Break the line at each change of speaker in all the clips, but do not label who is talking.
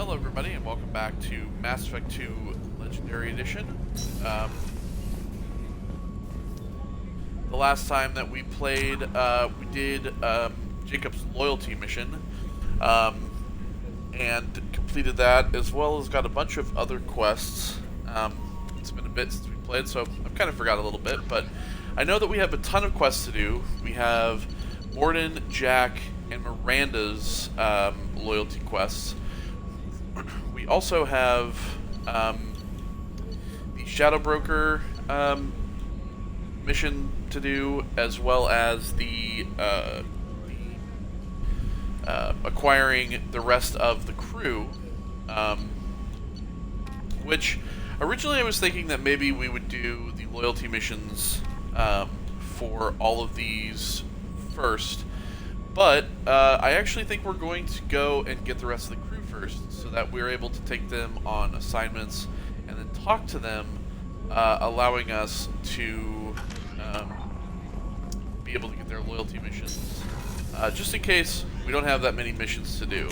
Hello everybody and welcome back to Mass Effect 2 Legendary Edition. The last time that we played, we did Jacob's loyalty mission, and completed that, as well as got a bunch of other quests. It's been a bit since we played, so I've kind of forgot a little bit, but I know that we have a ton of quests to do. We have Morden, Jack, and Miranda's loyalty quests. We also have the Shadow Broker mission to do, as well as the acquiring the rest of the crew, which originally I was thinking that maybe we would do the loyalty missions for all of these first, but I actually think we're going to go and get the rest of the crew first, so that we're able to take them on assignments and then talk to them, allowing us to be able to get their loyalty missions, just in case we don't have that many missions to do.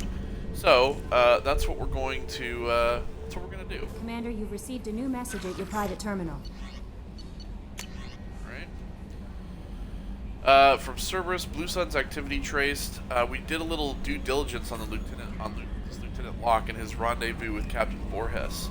So that's what we're going to do.
Commander, you've received a new message at your private terminal.
From Cerberus, Blue Sun's activity traced. We did a little due diligence on Lieutenant Locke and his rendezvous with Captain Voorhis.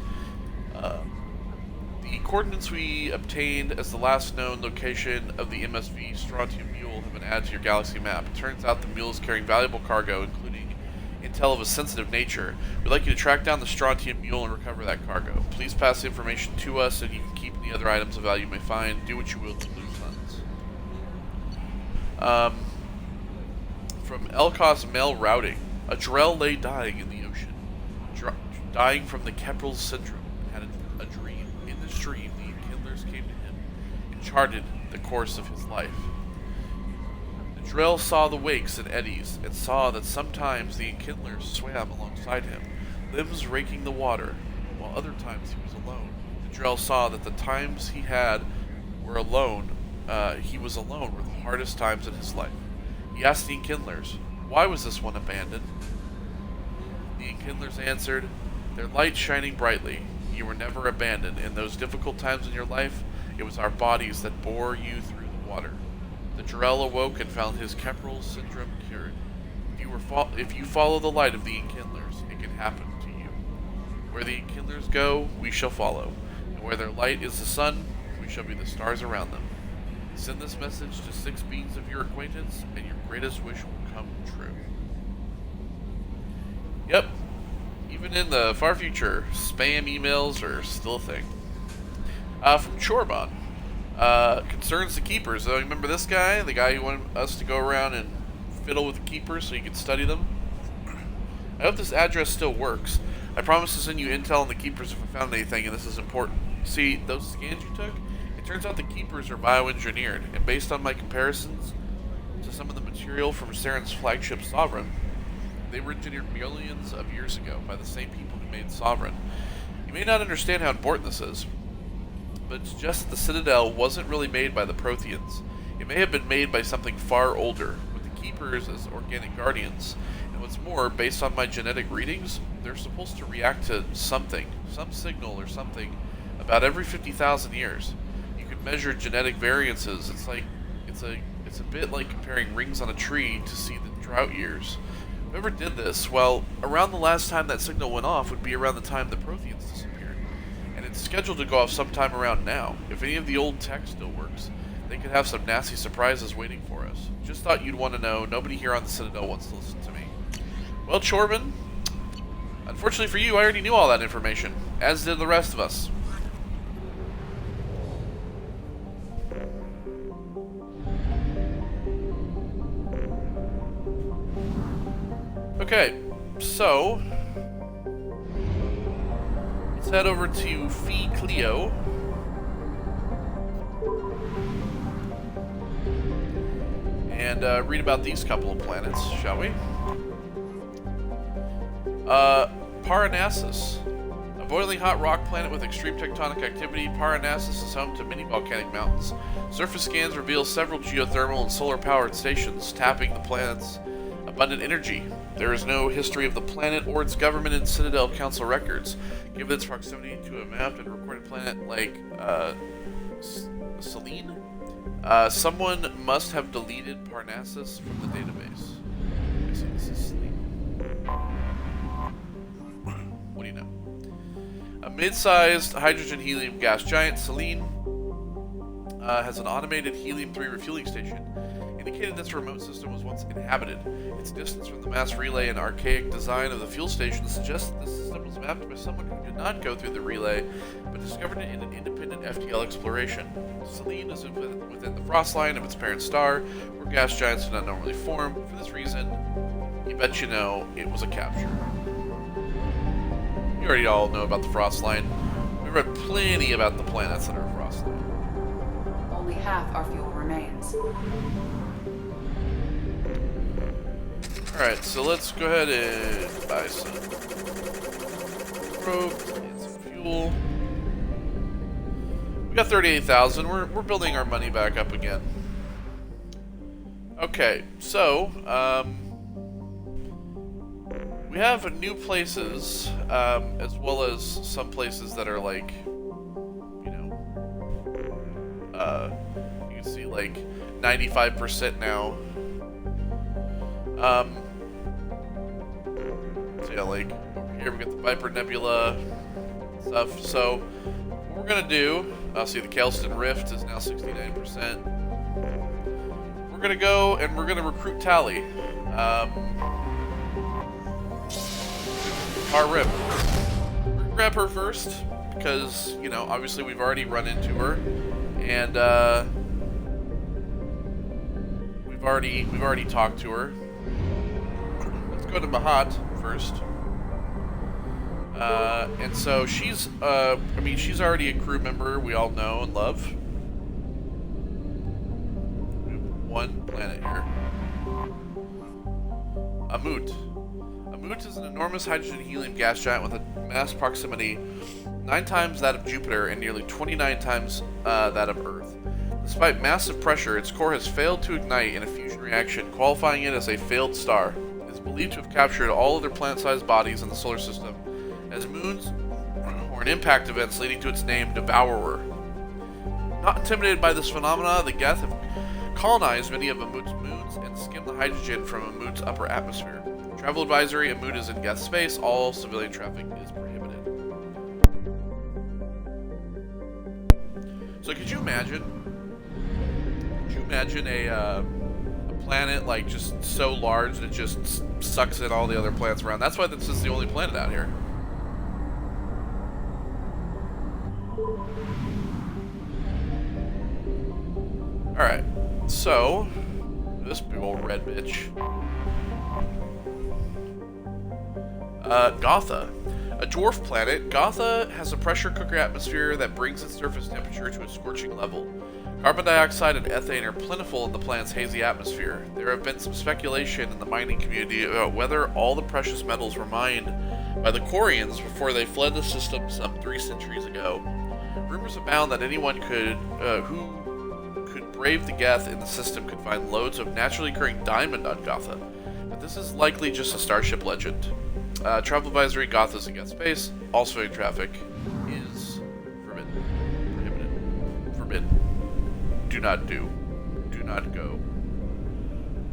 The coordinates we obtained as the last known location of the MSV Strontium Mule have been added to your galaxy map. It turns out the mule is carrying valuable cargo, including intel of a sensitive nature. We'd like you to track down the Strontium Mule and recover that cargo. Please pass the information to us, and you can keep any other items of value you may find. Do what you will to Blue Suns. From Elkos Mail Routing, a Drell lay dying in the ocean, dying from the Keppel syndrome, and had a dream. In this dream, the Enkindlers came to him and charted the course of his life. The Drell saw the wakes and eddies, and saw that sometimes the Enkindlers swam alongside him, limbs raking the water, while other times he was alone. The Drell saw that the times he had were alone, he was alone were the hardest times in his life. He asked the Enkindlers, why was this one abandoned? The Enkindlers answered, their light shining brightly. You were never abandoned. In those difficult times in your life, it was our bodies that bore you through the water. The Drell awoke and found his Keppel syndrome cured. If you follow the light of the Enkindlers, it can happen to you. Where the Enkindlers go, we shall follow. And where their light is the sun, we shall be the stars around them. Send this message to 6 beings of your acquaintance, and your greatest wish will come true. Yep. Even in the far future, spam emails are still a thing. From Chorban. Concerns the Keepers. So remember this guy? The guy who wanted us to go around and fiddle with the Keepers so you could study them? I hope this address still works. I promise to send you intel on the Keepers if I found anything, and this is important. See, those scans you took? Turns out the Keepers are bioengineered, and based on my comparisons to some of the material from Saren's flagship Sovereign, they were engineered millions of years ago by the same people who made Sovereign. You may not understand how important this is, but it's just that the Citadel wasn't really made by the Protheans. It may have been made by something far older, with the Keepers as organic guardians. And what's more, based on my genetic readings, they're supposed to react to something, some signal or something, about every 50,000 years. Measure genetic variances. It's a bit like comparing rings on a tree to see the drought years. Whoever did this, well, around the last time that signal went off would be around the time the Protheans disappeared, and it's scheduled to go off sometime around now. If any of the old tech still works, they could have some nasty surprises waiting for us. Just thought you'd want to know. Nobody here on the Citadel wants to listen to me. Well, Chorban, unfortunately for you, I already knew all that information, as did the rest of us. Okay, so let's head over to Phi Cleo. And read about these couple of planets, shall we? Parnassus. A boiling hot rock planet with extreme tectonic activity, Parnassus is home to many volcanic mountains. Surface scans reveal several geothermal and solar-powered stations tapping the planet's Abundant energy. There is no history of the planet or its government in Citadel Council records. Given its proximity to a mapped and recorded planet like Selene, someone must have deleted Parnassus from the database. I see this is Selene. What do you know? A mid-sized hydrogen-helium gas giant, Selene has an automated helium-3 refueling station, indicated this remote system was once inhabited. Its distance from the mass relay and archaic design of the fuel station suggests that the system was mapped by someone who did not go through the relay, but discovered it in an independent FTL exploration. Selene is within the frost line of its parent star, where gas giants do not normally form. For this reason, you bet you know it was a capture. You already all know about the frost line. We read plenty about the planets that are frost line.
Only half our fuel remains.
Alright, so let's go ahead and buy some rope and some fuel. We got 38,000. We're building our money back up again. Okay, so we have new places, as well as some places that are like, you know, you can see like 95% now. So yeah, like over here we got the Viper Nebula stuff. So what we're gonna do, see the Kelston Rift is now 69%. We're gonna go and we're gonna recruit Tali. Our Rip. We're gonna grab her first because, you know, obviously we've already run into her, and we've already talked to her. Let's go to Mahat first. And so she's, I mean, she's already a crew member we all know and love. We have one planet here. Amut. Amut is an enormous hydrogen-helium gas giant with a mass proximity 9 times that of Jupiter and nearly 29 times that of Earth. Despite massive pressure, its core has failed to ignite in a fusion reaction, qualifying it as a failed star. It is believed to have captured all other planet-sized bodies in the solar system as moons or in impact events, leading to its name, Devourer. Not intimidated by this phenomena, the Geth have colonized many of Amut's moons and skimmed the hydrogen from Amut's upper atmosphere. Travel advisory: Amut is in Geth space. All civilian traffic is prohibited. So could you imagine? A planet like just so large that it just sucks in all the other planets around? That's why this is the only planet out here. Alright, so this big old red bitch. Gotha. A dwarf planet, Gotha has a pressure cooker atmosphere that brings its surface temperature to a scorching level. Carbon dioxide and ethane are plentiful in the planet's hazy atmosphere. There have been some speculation in the mining community about whether all the precious metals were mined by the Quarians before they fled the system some 3 centuries ago. Rumors abound that anyone who could brave the Geth in the system could find loads of naturally occurring diamond on Gotha, but this is likely just a starship legend. Travel advisory: Gotha's in Geth space. All civilian traffic is forbidden. Prohibited. Forbidden. Do not do. Do not go.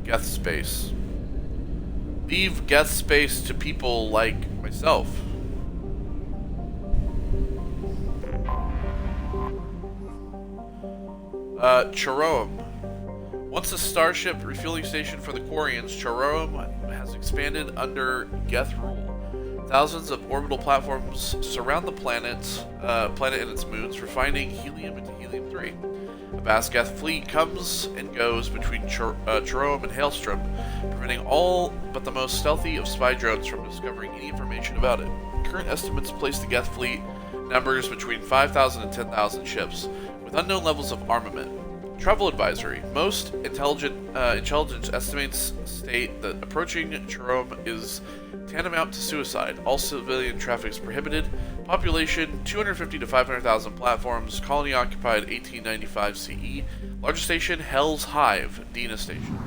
Geth space. Leave Geth space to people like myself. Charoam. Once a starship refueling station for the Quarians, Charoam has expanded under Geth rule. Thousands of orbital platforms surround the planet and its moons, refining helium into helium-3. A vast Geth fleet comes and goes between Charoam and Hailstrom, preventing all but the most stealthy of spy drones from discovering any information about it. Current estimates place the Geth fleet numbers between 5,000 and 10,000 ships, with unknown levels of armament. Travel advisory: most intelligence estimates state that approaching Charoam is tantamount to suicide. All civilian traffic is prohibited. Population: 250 to 500,000 platforms. Colony occupied 1895 CE. Largest station: Hell's Hive, Dina Station.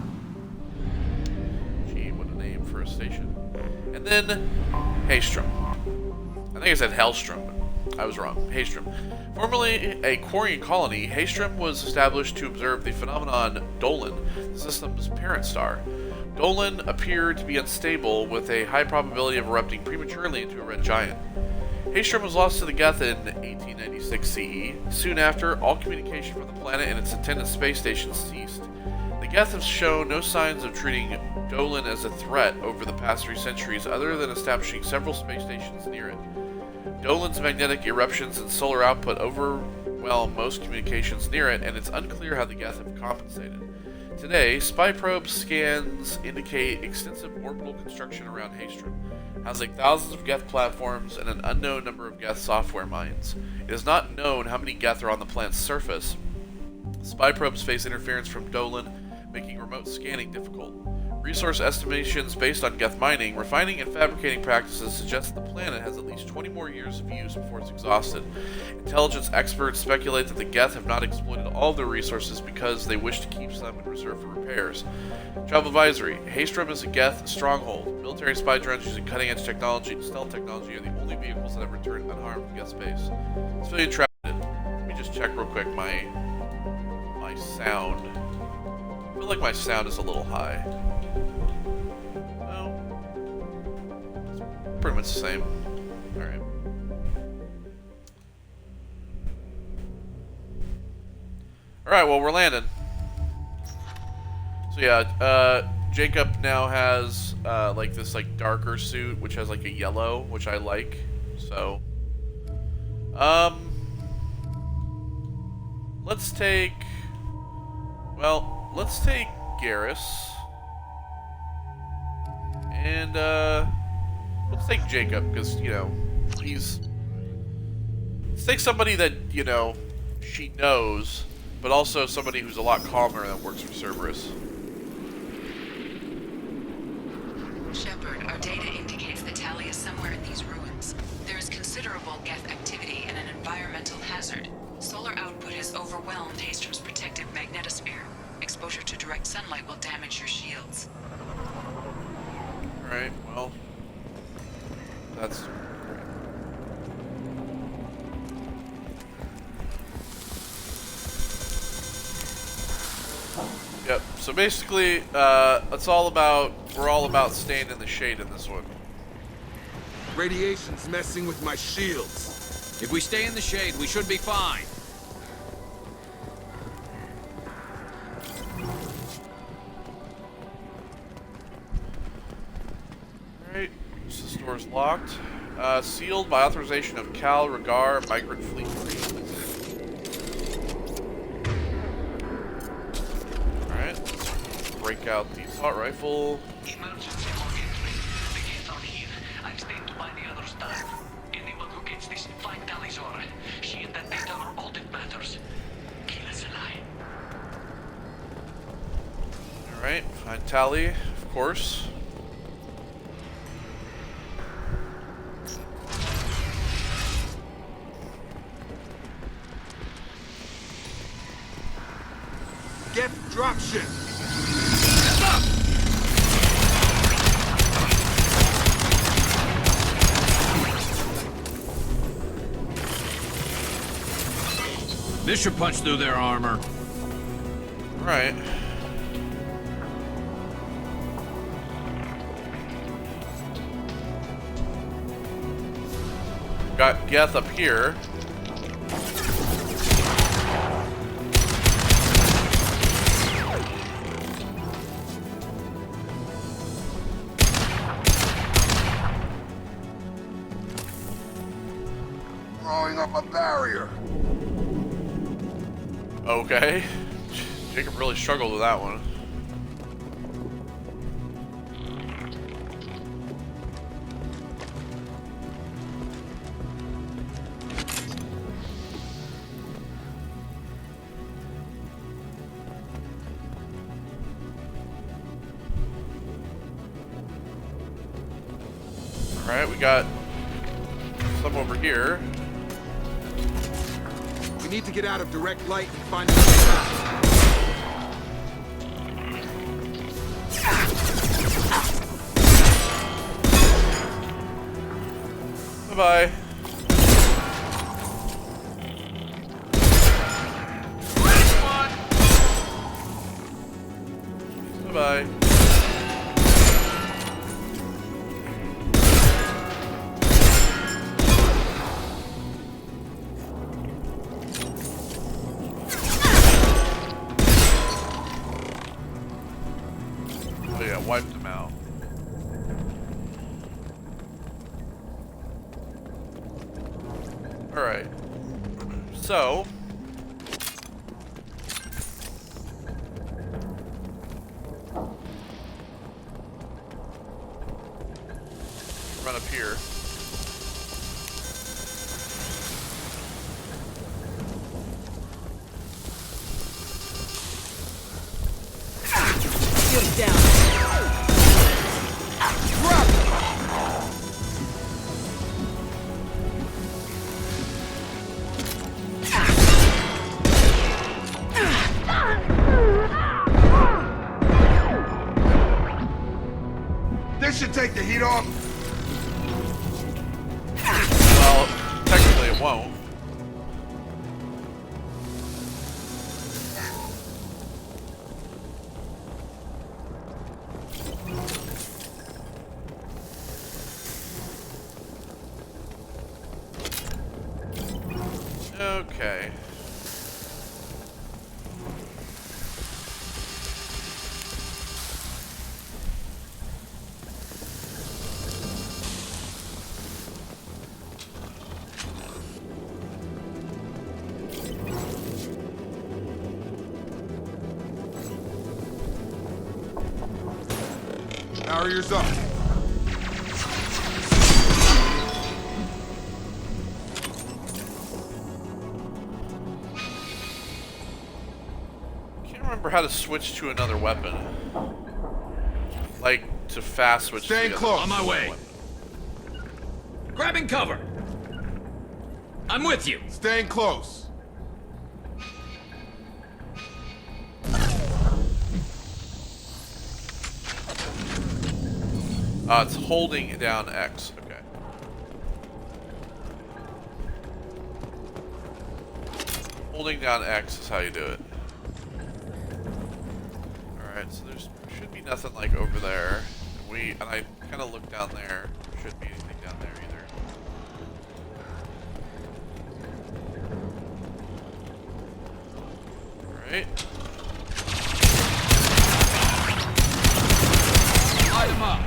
Gee, what Cerberus Station. And then Haestrom. I think I said Hellstrom, but I was wrong. Haestrom. Formerly a Quarian colony, Haestrom was established to observe the phenomenon Dolan, the system's parent star. Dolan appeared to be unstable, with a high probability of erupting prematurely into a red giant. Haestrom was lost to the Geth in 1896 CE. Soon after, all communication from the planet and its attendant space stations ceased. The Geth have shown no signs of treating Dolan as a threat over the past 3 centuries, other than establishing several space stations near it. Dolan's magnetic eruptions and solar output overwhelm most communications near it, and it's unclear how the Geth have compensated. Today, spy probe scans indicate extensive orbital construction around Haestrom, housing thousands of Geth platforms and an unknown number of Geth software mines. It is not known how many Geth are on the planet's surface. Spy probes face interference from Dolan, making remote scanning difficult. Resource estimations based on Geth mining, refining, and fabricating practices suggest the planet has at least 20 more years of use before it's exhausted. Intelligence experts speculate that the Geth have not exploited all of their resources because they wish to keep some in reserve for repairs. Travel advisory: Haestrom is a Geth stronghold. Military spy drones using cutting-edge technology and stealth technology are the only vehicles that have returned unharmed from Geth space. Civilian travel. Let me just check real quick my sound. I feel like my sound is a little high. Pretty much the same. Alright. Alright, well, we're landing. So yeah, Jacob now has like this like darker suit, which has like a yellow, which I like. So let's take Garrus. And let's take Jacob, because, you know, let's take somebody that, you know, she knows, but also somebody who's a lot calmer that works for Cerberus.
Shepard, our data indicates that Tali is somewhere in these ruins. There is considerable Geth activity and an environmental hazard. Solar output has overwhelmed Haestrom's protective magnetosphere. Exposure to direct sunlight will damage your shields.
Alright, well, that's great. Yep, so basically, we're all about staying in the shade in this one.
Radiation's messing with my shields.
If we stay in the shade, we should be fine.
Alright, so this door's locked. Sealed by authorization of Cal Regar Migrant Fleet. Alright, let's break out the assault rifle.
Emergency login. The gates are here. I'm staying to buy the other stuff. Anyone who gets this, find Tali's aura. She and that data are all that matters. Kill us alive.
Alright, find Tali, of course.
Get dropship!
This should punch through their armor.
Right. Got Geth up here.
Throwing up a barrier!
Okay. Jacob really struggled with that one. Alright, we got some over here.
We need to get out of direct light and find another path.
Goodbye. Oh yeah, wiped him out. Alright. So... run up here.
Shield down.
This should take the heat off.
Well, technically it won't. Okay.
Barriers up.
Can't remember how to switch to another weapon. Like, to fast switch
Staying
to the
close.
other
On my way.
weapon.
Grabbing cover. I'm with you.
Staying close.
It's holding down X. Okay. Holding down X is how you do it. Alright, so there should be nothing like over there. And I kind of looked down there. Shouldn't be anything down there either. Alright.
Light him up.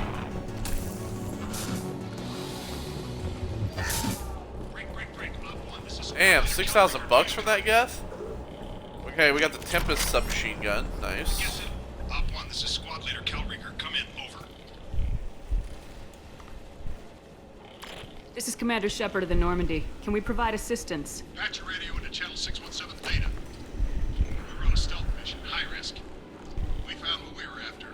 Damn, $6,000 for that Geth? Okay, we got the Tempest submachine gun. Nice.
Op 1, this is Squad Leader Kelringer. Come in, over.
This is Commander Shepard of the Normandy. Can we provide assistance?
Patch your radio into channel 617 Theta. We're on a stealth mission, high risk. We found what we were after.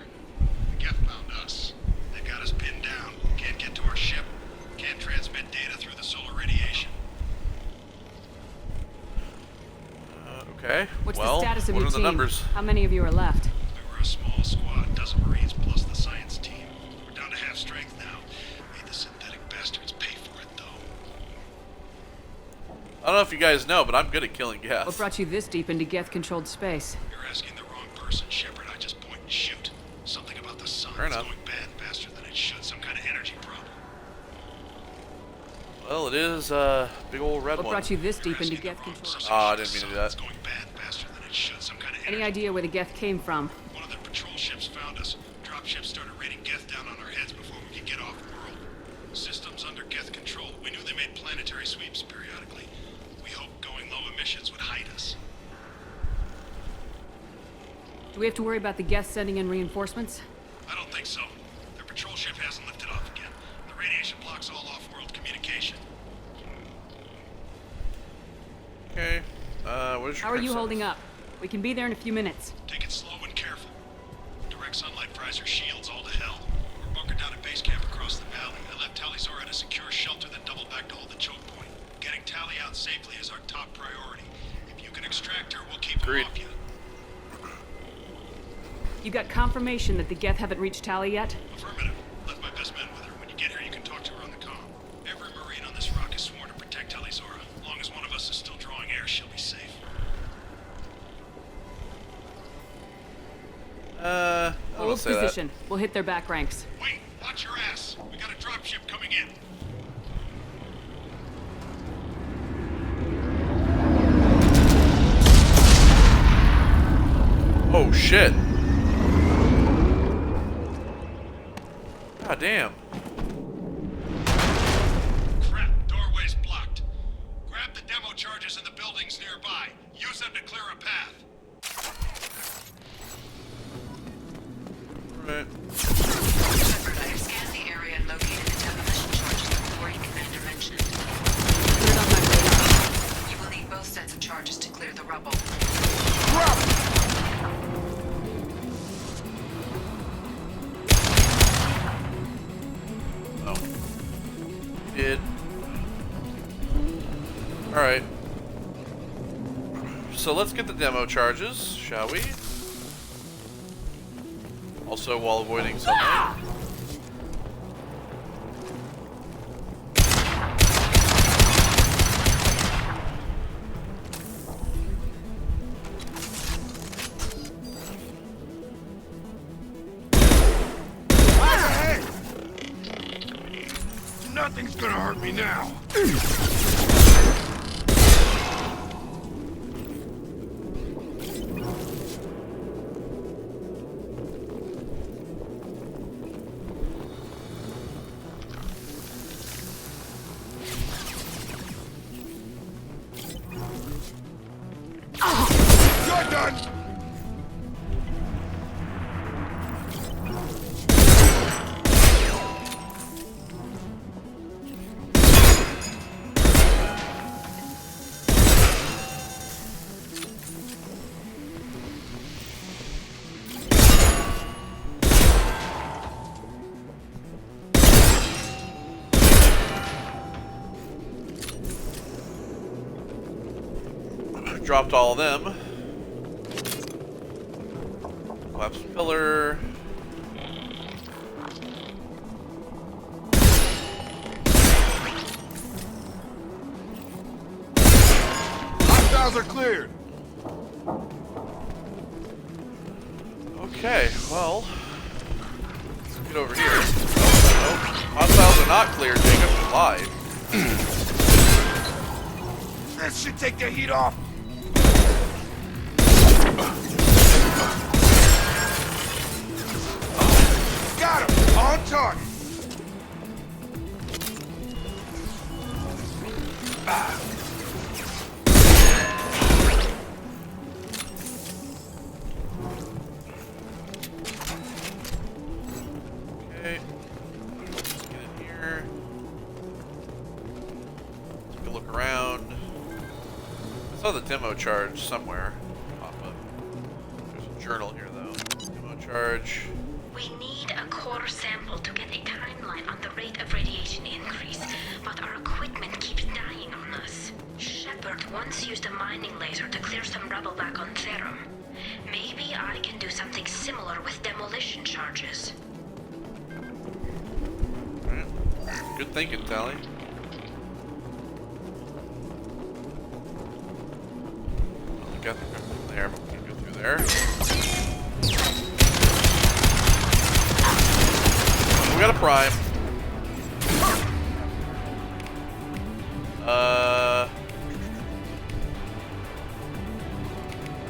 The Geth found us. They got us pinned down. Can't get to our ship. Can't transmit data through the solar radiation.
Okay.
What's
well,
the status of
what
your
are the
team?
numbers?
How many of you are left?
We were a small squad, dozen Marines plus the science team. We're down to half strength now. Made the synthetic bastards pay for it, though.
I don't know if you guys know, but I'm good at killing Geth.
What brought you this deep into Geth-controlled space?
You're asking the wrong person, Shepard. I just point and shoot. Something about the sun
Fair
is
enough.
going bad faster than it should. Some kind of energy problem.
Well, it is a big old red
What
one.
brought you this
You're
deep into
asking the wrong
Geth-controlled?
person.
Ah, I didn't mean to do
It's
that.
going bad faster than it should. Some kind of
Any
energy.
idea where the Geth came from?
One of their patrol ships found us. Dropships started raining Geth down on our heads before we could get off world. Systems under Geth control. We knew they made planetary sweeps periodically. We hoped going low emissions would hide us.
Do we have to worry about the Geth sending in reinforcements?
I don't think so. Their patrol ship hasn't lifted off again. The radiation blocks all off-world communication.
Okay. What is your
How are you
current
holding
status?
up? We can be there in a few minutes.
Take it slow and careful. Direct sunlight fries your shields all to hell. We're bunkered down at base camp across the valley. I left Tali at a secure shelter, then doubled back to hold the choke point. Getting Tali out safely is our top priority. If you can extract her, we'll keep her
Agreed.
off you.
You got confirmation that the Geth haven't reached Tali yet?
Affirmative. Left my best men with her. When you get here, you can talk to her on the comm. Every Marine on this rock is sworn to protect Tali Zora. As long as one of us is still drawing air, she'll be safe.
don't
Hold
say that.
position. We'll hit their back ranks.
Wait, watch your ass. We got a dropship coming in.
Oh shit. God damn.
Crap, doorway's blocked. Grab the demo charges in the buildings nearby. Use them to clear a path.
Right.
Shepard, I have scanned the area and located the demolition charges the Quarry Commander mentioned.
Put it on my radar.
You will need both sets of charges to clear the rubble.
Oh. Did. Alright. So let's get the demo charges, shall we? Also while avoiding sunlight.
Nothing's gonna hurt me now. You're done.
Dropped all of them. Collapsed pillar.
Hostiles are cleared.
Okay, well, let's get over here. Oh, hostiles are not clear, Jacob. Live.
That should take the heat off. Got him! On target!
Okay. Let's get in here. Take a look around. I saw the demo charge somewhere pop up. There's a journal here though. Demo charge.
We need a core sample to get a timeline on the rate of radiation increase, but our equipment keeps dying on us. Shepard once used a mining laser to clear some rubble back on Therum. Maybe I can do something similar with demolition charges.
Alright. Good thinking, Tali. I think I'm there, but we can go through there. We got a prime.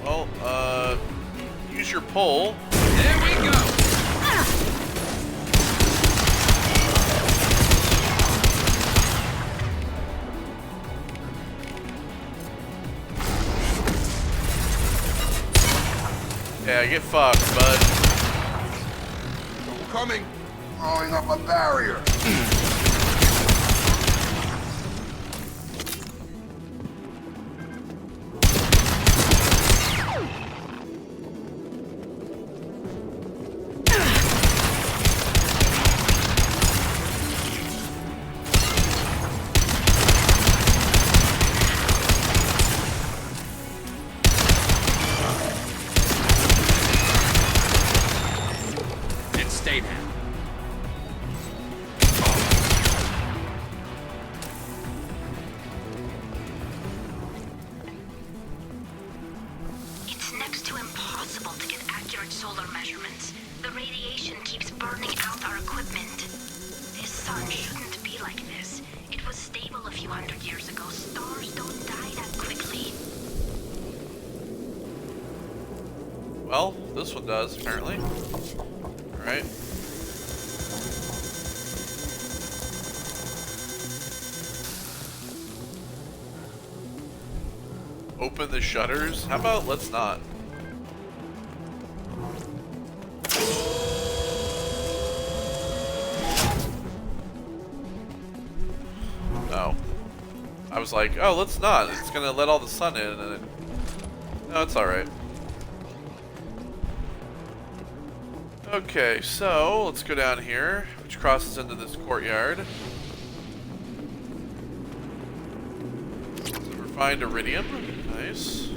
Well, use your pole.
There we go!
Yeah, get fucked, bud.
Coming. Throwing up a barrier.
And stay down.
It's next to impossible to get accurate solar measurements. The radiation keeps burning out our equipment. This sun shouldn't be like this. It was stable a few hundred years ago. Stars don't die that quickly.
Well, this one does, apparently. Alright. Open the shutters? How about let's not? No. I was like, oh, let's not. It's gonna let all the sun in, and then... No, it's alright. Okay, so let's go down here, which crosses into this courtyard. So refined iridium. Nice.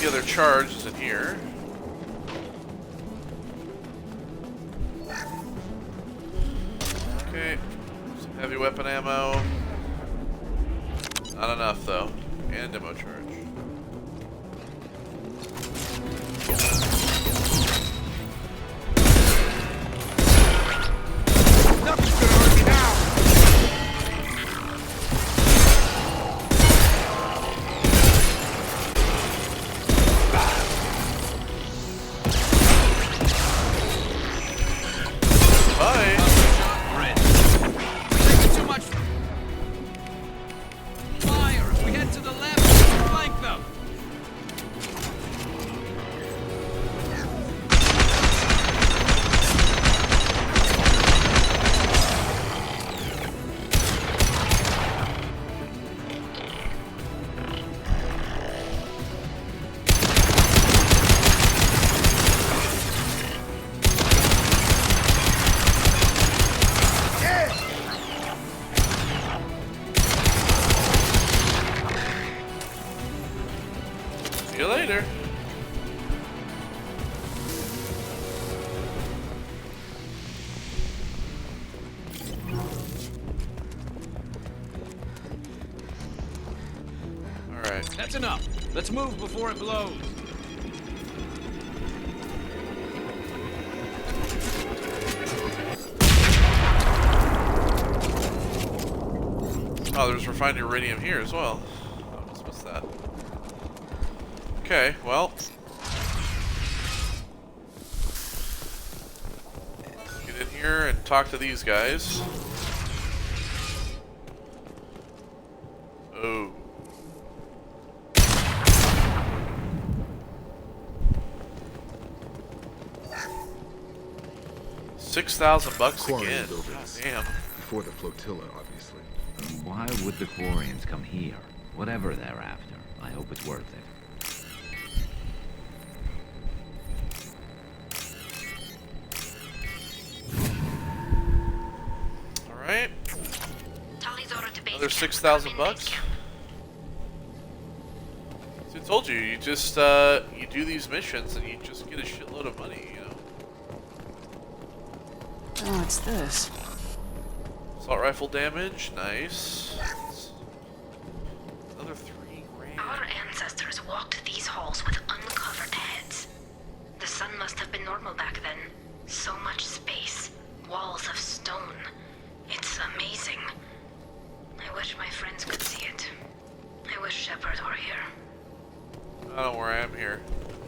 The other charge is in here. Okay, some heavy weapon ammo. Not enough though. And demo charge.
Nothing's gonna hurt me now!
Bye!
Taking too much fire. If we head to the left, flank them.
See you later. Alright.
That's enough. Let's move before it blows.
Oh, there's refined iridium here as well. I almost missed that. Okay, well. Get in here and talk to these guys. Oh. $6,000
Quarry
again.
buildings.
God damn.
Before the flotilla, obviously.
Why would the Quarians come here? Whatever they're after, I hope it's worth it.
Alright.
Tali's order to base
Another
camp.
$6,000
Come in,
bucks.
base camp.
So I told you, you just you do these missions and you just get a shitload of money, you know.
Oh, it's this.
Assault rifle damage, nice. Another $3 grand.
Our ancestors walked these halls with uncovered heads. The sun must have been normal back then. So much space. Walls of stone. It's amazing. I wish my friends could see it. I wish Shepard were here.
I don't know where I am here.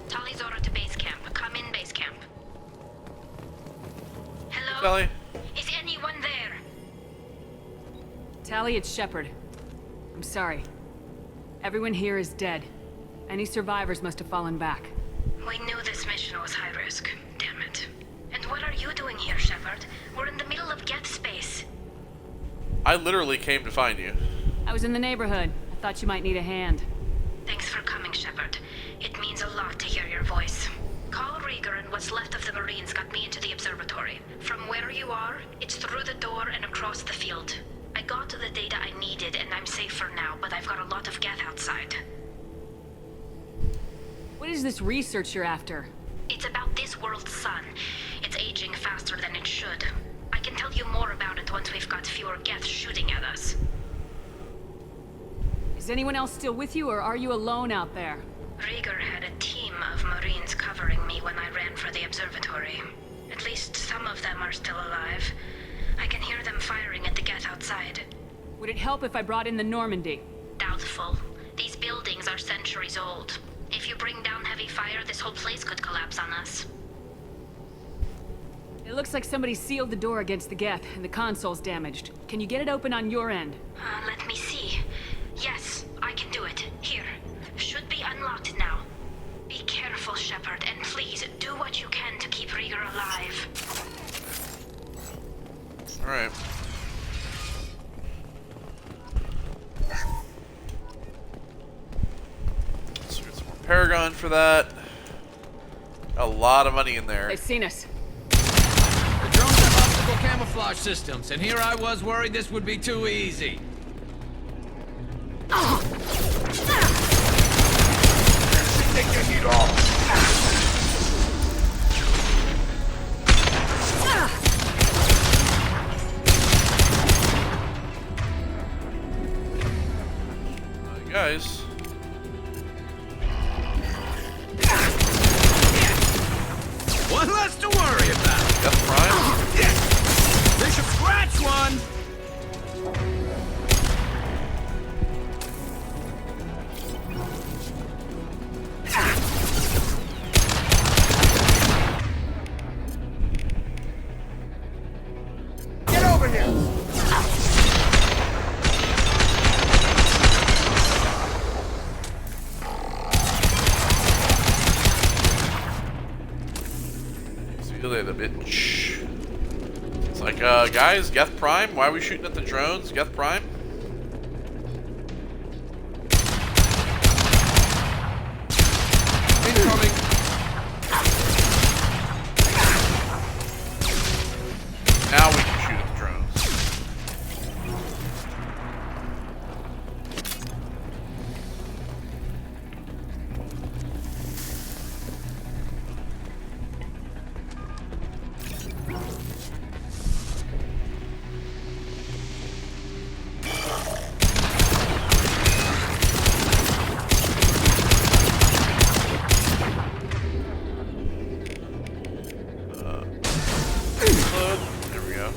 Tali's order to base camp. Come in, base camp. Hello?
Tali?
Is anyone there?
Tali, it's Shepard. I'm sorry. Everyone here is dead. Any survivors must have fallen back.
We knew this mission was high risk. Damn it. And what are you doing here, Shepard? We're in the middle of Geth space.
I literally came to find you.
I was in the neighborhood. I thought you might need a hand.
Thanks for coming, Shepard. It means a lot to hear your voice. Carl Rieger and what's left of the Marines got me into the observatory. From where you are, it's through the door and across the field. I got to the data I needed and I'm safe for now, but I've got a lot of Geth outside.
What is this research you're after?
It's about this world's sun. It's aging faster than it should. I can tell you more about it once we've got fewer Geth shooting at us.
Is anyone else still with you, or are you alone out there?
Rieger had a team of Marines covering me when I ran for the observatory. At least some of them are still alive. I can hear them firing at the Geth outside.
Would it help if I brought in the Normandy?
Doubtful. These buildings are centuries old. If you bring down heavy fire, this whole place could collapse on us.
It looks like somebody sealed the door against the Geth, and the console's damaged. Can you get it open on your end?
Let me see. Yes, I can do it. Here. Should be unlocked now. Be careful, Shepard, and please do what you can to keep Rieger alive.
Alright. Let's get some more Paragon for that. A lot of money in there.
They've seen us.
The drones have optical camouflage systems, and here I was worried this would be too easy.
Guys.
One less to worry about.
Death Prime.
They should scratch one.
Get over here!
See you later, bitch. It's like, guys, Geth Prime? Why are we shooting at the drones? Geth Prime?
Incoming.
Now we can shoot at the drones. There we go.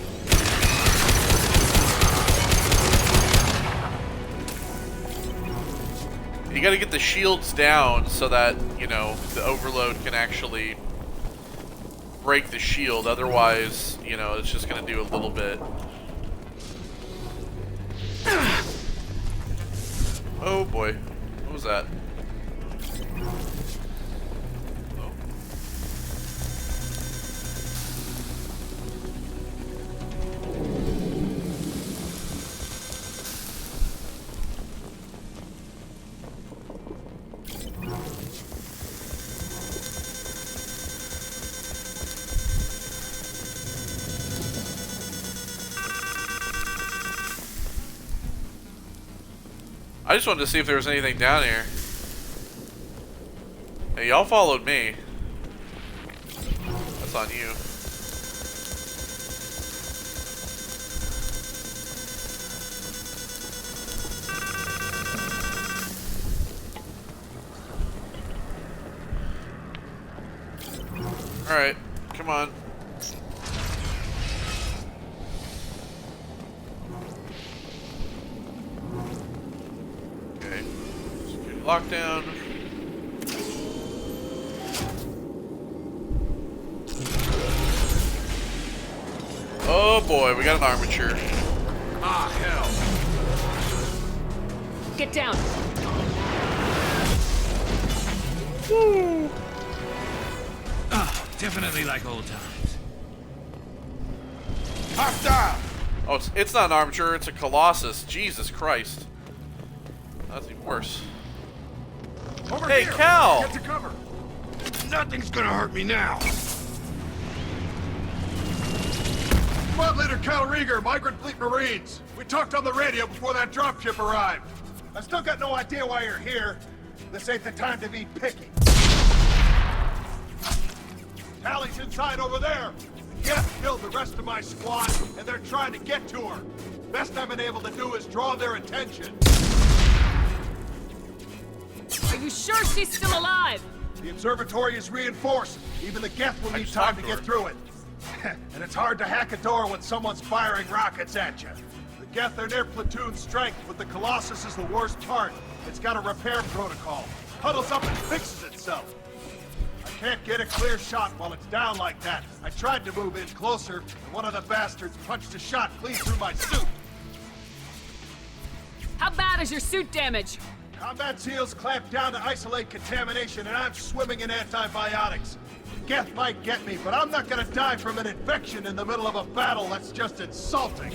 You gotta get the shields down so that, you know, the overload can actually break the shield. Otherwise, you know, it's just gonna do a little bit. Oh boy. What was that? Oh. I just wanted to see if there was anything down here. Hey, y'all followed me. That's on you. Alright, come on. Okay. Lockdown. Oh boy, we got an armature.
Ah, hell.
Get down.
Woo!
Oh, definitely like old times.
Hostile!
Oh, it's not an armature, it's a Colossus. Jesus Christ. That's even worse.
Over
Hey,
here!
Cal!
Get to cover!
Nothing's gonna hurt me now.
Squad Leader Cal Rieger, Migrant Fleet Marines. We talked on the radio before that dropship arrived. I still got no idea why you're here. This ain't the time to be picky. Tali's inside over there. Geth killed the rest of my squad, and they're trying to get to her. Best I've been able to do is draw their attention. I
you sure she's still alive?
The observatory is reinforced. Even the Geth will need time to get through it. And it's hard to hack a door when someone's firing rockets at you. The Geth are near platoon strength, but the Colossus is the worst part. It's got a repair protocol. Huddles up and fixes itself. I can't get a clear shot while it's down like that. I tried to move in closer, and one of the bastards punched a shot clean through my suit.
How bad is your suit damage?
Combat seals clamped down to isolate contamination, and I'm swimming in antibiotics. Geth might get me, but I'm not gonna die from an infection in the middle of a battle. That's just insulting.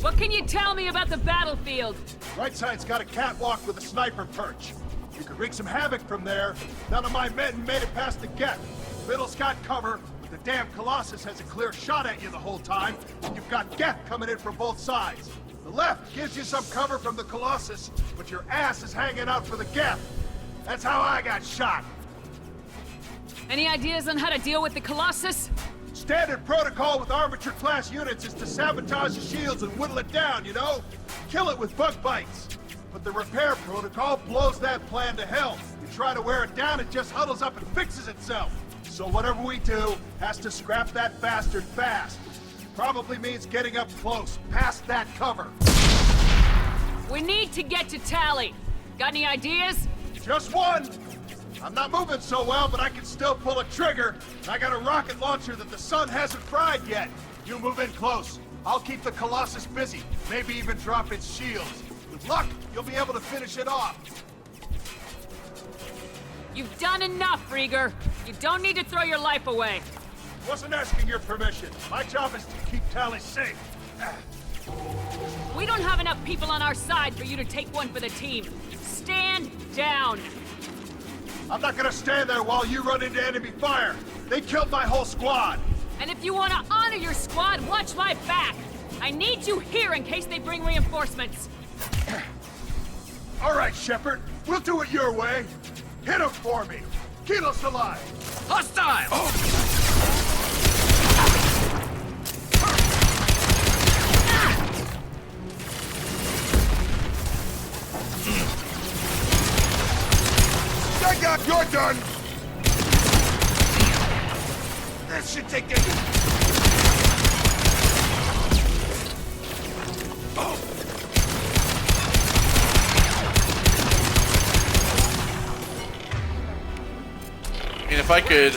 What can you tell me about the battlefield?
Right side's got a catwalk with a sniper perch. You could wreak some havoc from there. None of my men made it past the Geth. Middle's got cover, but the damn Colossus has a clear shot at you the whole time, and you've got Geth coming in from both sides. The left gives you some cover from the Colossus, but your ass is hanging out for the Geth. That's how I got shot.
Any ideas on how to deal with the Colossus?
Standard protocol with armature-class units is to sabotage the shields and whittle it down, you know? Kill it with bug bites. But the repair protocol blows that plan to hell. You try to wear it down, it just huddles up and fixes itself. So whatever we do has to scrap that bastard fast. Probably means getting up close, past that cover.
We need to get to Tali. Got any ideas?
Just one! I'm not moving so well, but I can still pull a trigger. I got a rocket launcher that the sun hasn't fried yet. You move in close. I'll keep the Colossus busy, maybe even drop its shields. With luck, you'll be able to finish it off.
You've done enough, Rieger. You don't need to throw your life away.
Wasn't asking your permission. My job is to keep Tali safe.
We don't have enough people on our side for you to take one for the team. Stand down.
I'm not gonna stand there while you run into enemy fire. They killed my whole squad.
And if you want to honor your squad, watch my back. I need you here in case they bring reinforcements.
All right, Shepard. We'll do it your way. Hit him for me. Kilo's alive.
Hostile! Oh.
You're done! That should take it.
Oh. I mean, if I could...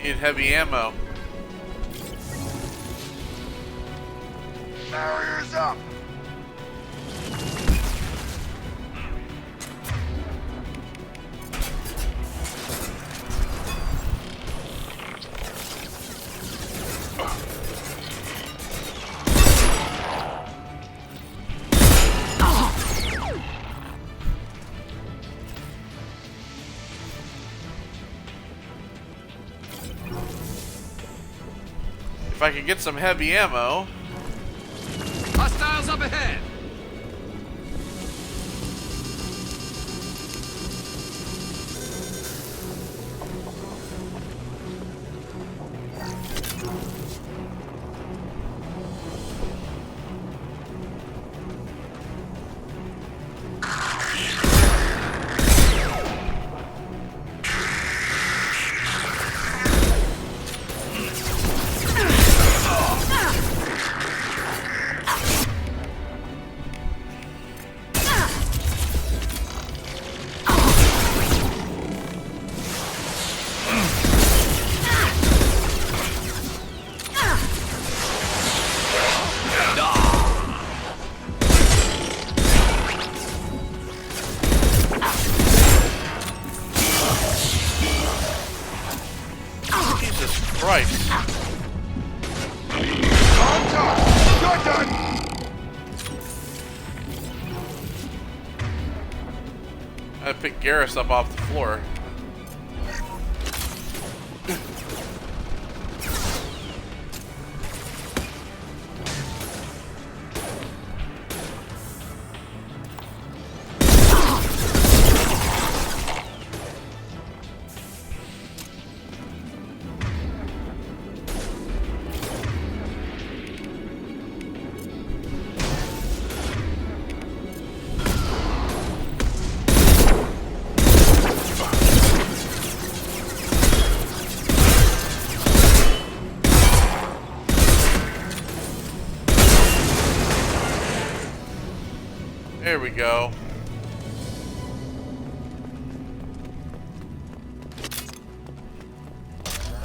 Need heavy ammo.
Barriers up!
If I could get some heavy ammo...
Hostiles up ahead!
Christ.
On top! You're done!
I picked Garrus up off the floor. There we go.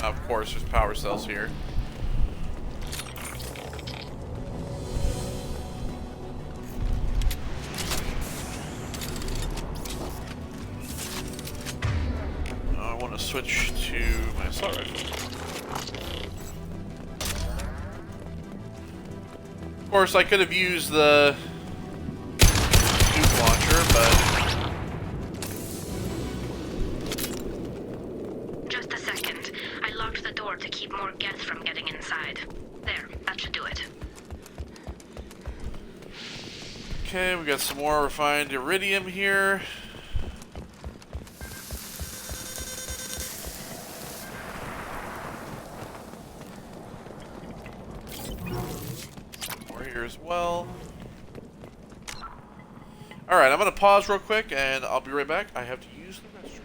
Of course, there's power cells here. I want to switch to my assault rifle. Of course, I could have used the nuke launcher, but
Just a second. I locked the door to keep more Geth from getting inside. There, that should do it.
okay, we got some more refined iridium here. More here as well. Alright, I'm going to pause real quick and I'll be right back. I have to use the restroom.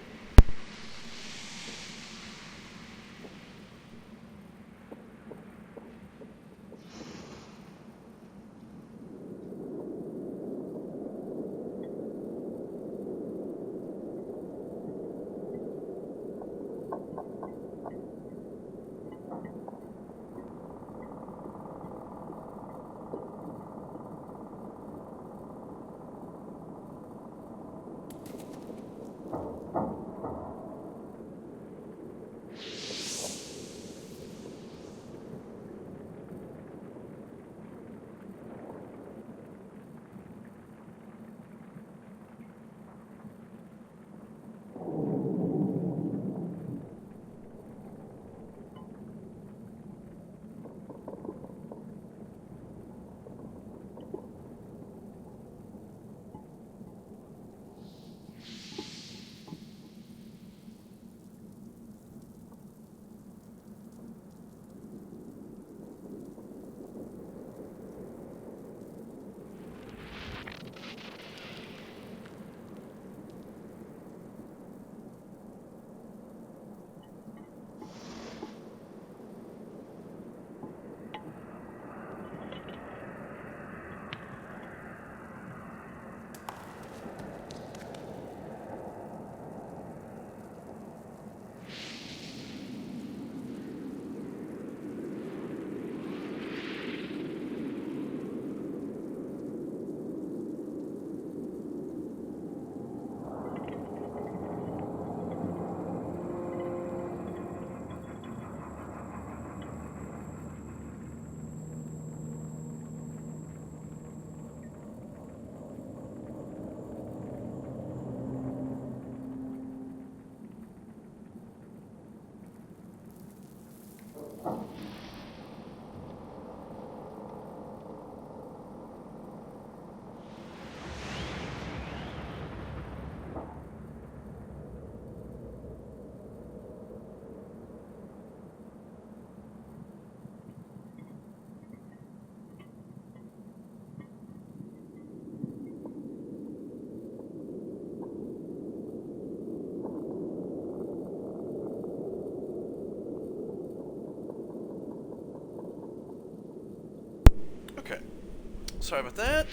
Sorry about that.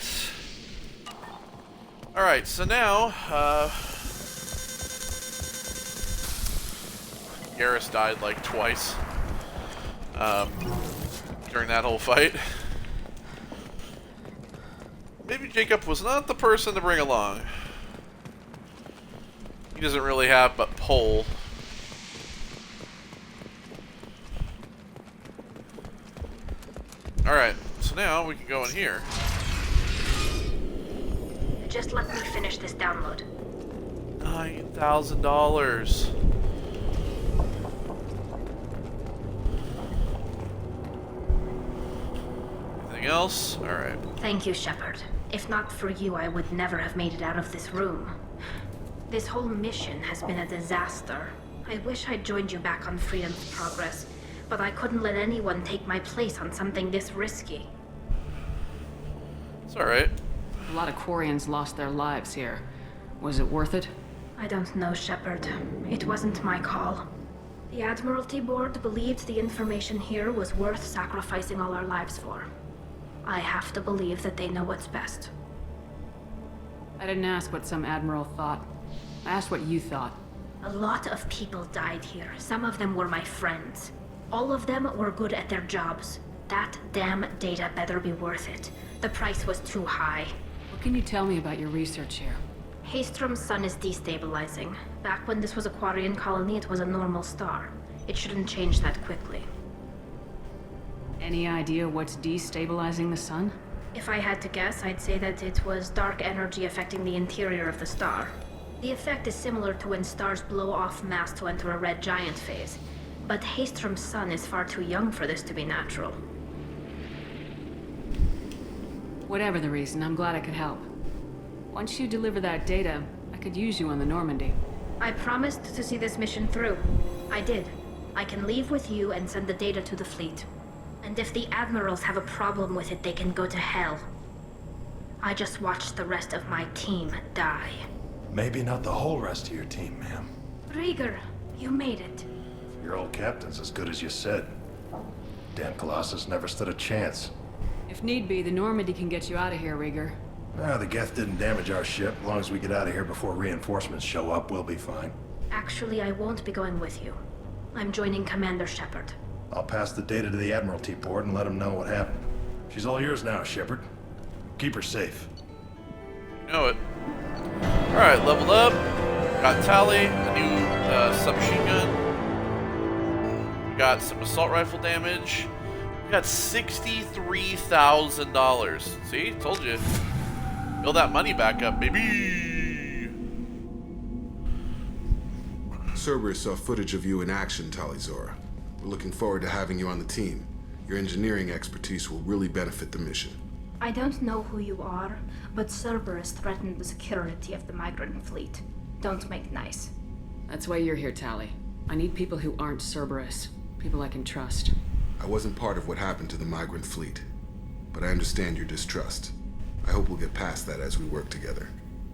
Alright, so now, Garrus died like twice during that whole fight. Maybe Jacob was not the person to bring along. He doesn't really have but pull. Alright, so now we can go in here.
Just let me finish this download.
$9,000. Anything else? Alright.
Thank you, Shepard. If not for you, I would never have made it out of this room. This whole mission has been a disaster. I wish I'd joined you back on Freedom's Progress, but I couldn't let anyone take my place on something this risky.
It's alright.
A lot of Quarians lost their lives here. Was it worth it?
I don't know, Shepard. It wasn't my call. The Admiralty Board believed the information here was worth sacrificing all our lives for. I have to believe that they know what's best.
I didn't ask what some admiral thought. I asked what you thought.
A lot of people died here. Some of them were my friends. All of them were good at their jobs. That damn data better be worth it. The price was too high.
What can you tell me about your research here?
Haystrom's sun is destabilizing. Back when this was a Quarian colony, it was a normal star. It shouldn't change that quickly.
Any idea what's destabilizing the sun?
If I had to guess, I'd say that it was dark energy affecting the interior of the star. The effect is similar to when stars blow off mass to enter a red giant phase. But Haystrom's sun is far too young for this to be natural.
Whatever the reason, I'm glad I could help. Once you deliver that data, I could use you on the Normandy.
I promised to see this mission through. I did. I can leave with you and send the data to the fleet. And if the admirals have a problem with it, they can go to hell. I just watched the rest of my team die.
Maybe not the whole rest of your team, ma'am.
Rieger, you made it.
Your old captain's as good as you said. Damn Colossus never stood a chance.
If need be, the Normandy can get you out of here, Rieger.
The Geth didn't damage our ship. As long as we get out of here before reinforcements show up, we'll be fine.
Actually, I won't be going with you. I'm joining Commander Shepard.
I'll pass the data to the Admiralty port and let them know what happened. She's all yours now, Shepard. Keep her safe.
You know it. Alright, leveled up. Got Tali, a new submachine gun. We got some assault rifle damage. We got $63,000. See? Told you. Build that money back up, baby.
Cerberus saw footage of you in action, Talizora. We're looking forward to having you on the team. Your engineering expertise will really benefit the mission.
I don't know who you are, but Cerberus threatened the security of the migrant fleet. Don't make nice.
That's why you're here, Tali. I need people who aren't Cerberus. People I can trust.
I wasn't part of what happened to the migrant fleet, but I understand your distrust. I hope we'll get past that as we work together.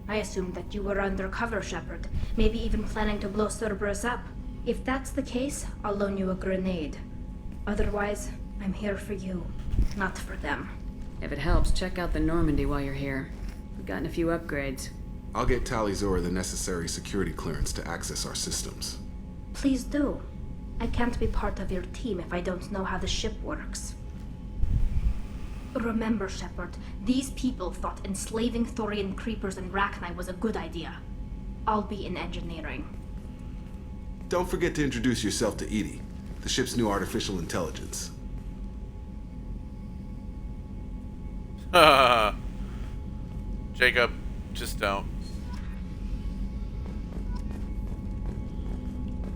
I assumed that you were undercover, Shepard. Maybe even planning to blow Cerberus up. If that's the case, I'll loan you a grenade. Otherwise, I'm here for you, not for them.
If it helps, check out the Normandy while you're here. We've gotten a few upgrades.
I'll get Talizora the necessary security clearance to access our systems.
Please do. I can't be part of your team if I don't know how the ship works. Remember, Shepard, these people thought enslaving Thorian creepers and Rachni was a good idea. I'll be in engineering.
Don't forget to introduce yourself to Edie, the ship's new artificial intelligence.
Jacob, just don't.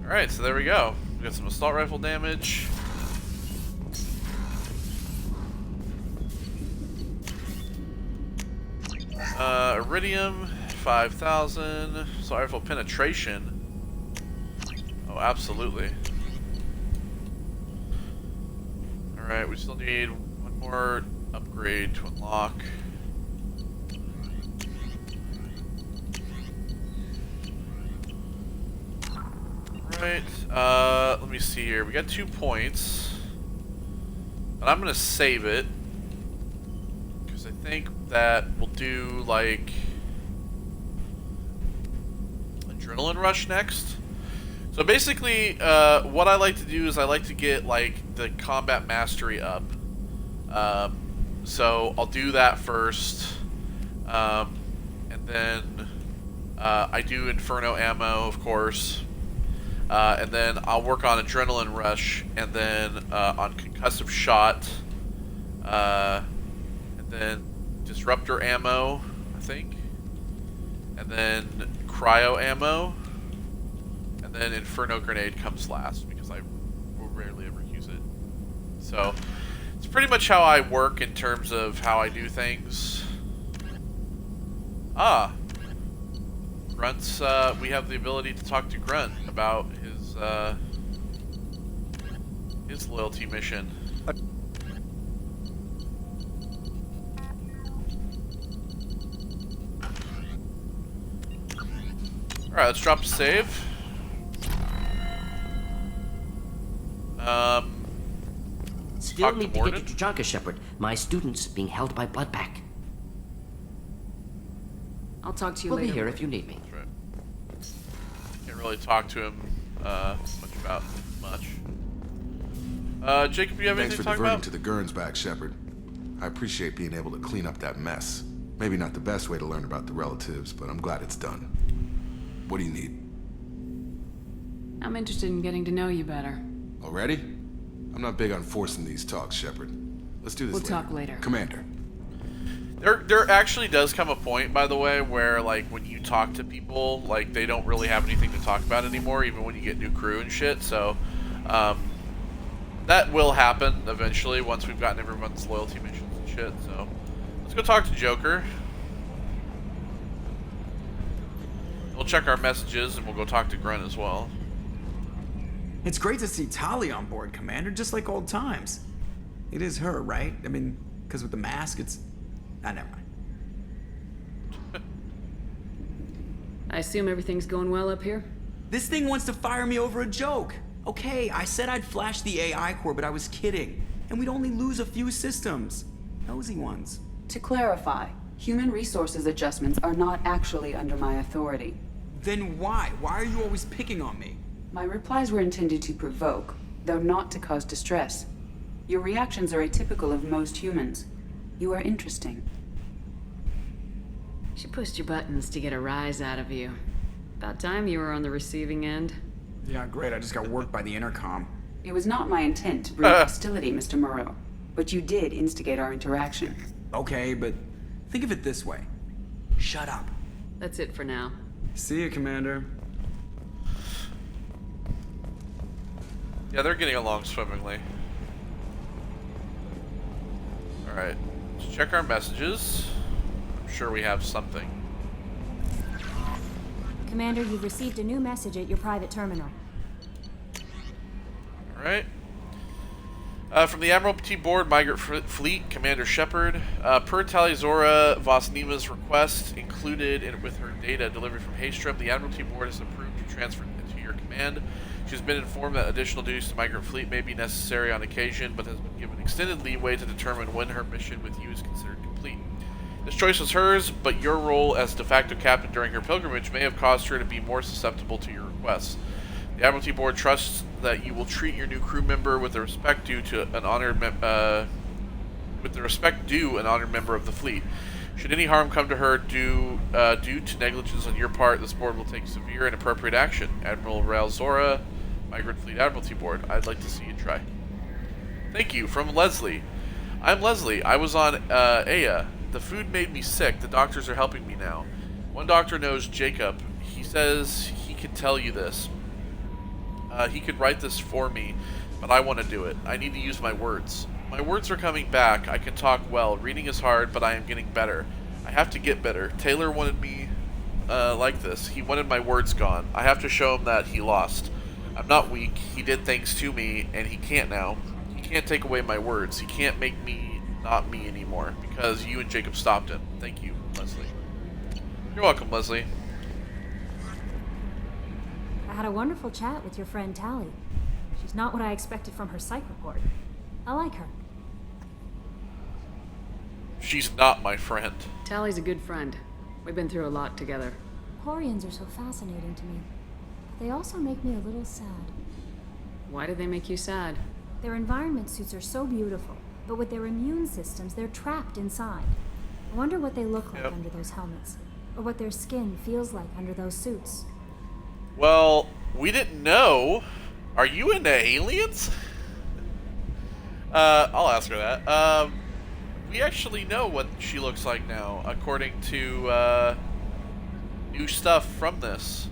Alright, so there we go. We got some assault rifle damage. Iridium, 5,000. Assault rifle penetration. Oh, absolutely. Alright, we still need one more upgrade to unlock. Alright, let me see here. We got 2 points. But I'm gonna save it. Because I think that we'll do, like, Adrenaline Rush next. So basically, what I like to do is I like to get, like, the combat mastery up. So I'll do that first. And then I do Inferno ammo, of course. And then I'll work on Adrenaline Rush, and then on Concussive Shot, and then Disruptor ammo, I think, and then Cryo ammo, and then Inferno Grenade comes last, because I will rarely ever use it. So, it's pretty much how I work in terms of how I do things. Grunt's, we have the ability to talk to Grunt about his loyalty mission. Alright, let's drop a save.
Still need to get you to Tuchanka, Shepard. My student's being held by Bloodpack.
I'll talk to you
We'll
later.
be here if you need me.
That's right. Can't really talk to him much about much. Jacob, you have
Thanks
anything
for
to talk
diverting
about?
to the Gurns back, Shepard. I appreciate being able to clean up that mess. Maybe not the best way to learn about the relatives, but I'm glad it's done. What do you need?
I'm interested in getting to know you better.
Already? I'm not big on forcing these talks, Shepard. Let's do this
We'll
later.
talk later.
Commander.
There actually does come a point, by the way, where like when you talk to people, like they don't really have anything to talk about anymore, even when you get new crew and shit. So that will happen eventually once we've gotten everyone's loyalty missions and shit. So let's go talk to Joker. We'll check our messages and we'll go talk to Grunt as well.
It's great to see Tali on board, Commander, just like old times. It is her, right? I mean, because with the mask, it's... Ah, never mind.
I assume everything's going well up here?
This thing wants to fire me over a joke. Okay, I said I'd flash the AI core, but I was kidding. And we'd only lose a few systems. Nosy ones.
To clarify, human resources adjustments are not actually under my authority.
Then why? Why are you always picking on me?
My replies were intended to provoke, though not to cause distress. Your reactions are atypical of most humans. You are interesting.
She pushed your buttons to get a rise out of you. About time you were on the receiving end.
Yeah, great. I just got worked by the intercom.
It was not my intent to bring hostility, Mr. Moreau, but you did instigate our interaction.
Okay, but think of it this way. Shut up.
That's it for now.
See you, Commander.
Yeah, they're getting along swimmingly. Alright, let's check our messages. I'm sure we have something.
Commander, you've received a new message at your private terminal.
Alright. From the Admiralty Board, Migrant Fleet, Commander Shepard. Per Tali Zora Vosnima's request, included with her data delivered from Haystrom, the Admiralty Board has approved your transfer to your command. She has been informed that additional duties to Migrant Fleet may be necessary on occasion, but has been given extended leeway to determine when her mission with you is considered complete. This choice was hers, but your role as de facto captain during her pilgrimage may have caused her to be more susceptible to your requests. The Admiralty Board trusts that you will treat your new crew member with the respect due to an honored member of the fleet. Should any harm come to her due to negligence on your part, this board will take severe and appropriate action. Admiral Rael Zora, Migrant Fleet Admiralty Board. I'd like to see you try. Thank you. From Leslie. I'm Leslie. I was on Aya. The food made me sick. The doctors are helping me now. One doctor knows Jacob. He says he can tell you this. He could write this for me, but I want to do it. I need to use my words. My words are coming back. I can talk well. Reading is hard, but I am getting better. I have to get better. Taylor wanted me like this. He wanted my words gone. I have to show him that he lost. I'm not weak. He did things to me, and he can't now. He can't take away my words. He can't make me not me anymore, because you and Jacob stopped him. Thank you, Leslie. You're welcome, Leslie.
I had a wonderful chat with your friend Tali. She's not what I expected from her psych report. I like her.
She's not my friend.
Tali's a good friend. We've been through a lot together.
Quarians are so fascinating to me. But they also make me a little sad.
Why do they make you sad?
Their environment suits are so beautiful, but with their immune systems, they're trapped inside. I wonder what they look like under those helmets, or what their skin feels like under those suits.
Well, we didn't know. Are you into aliens? I'll ask her that. We actually know what she looks like now, according to new stuff from this.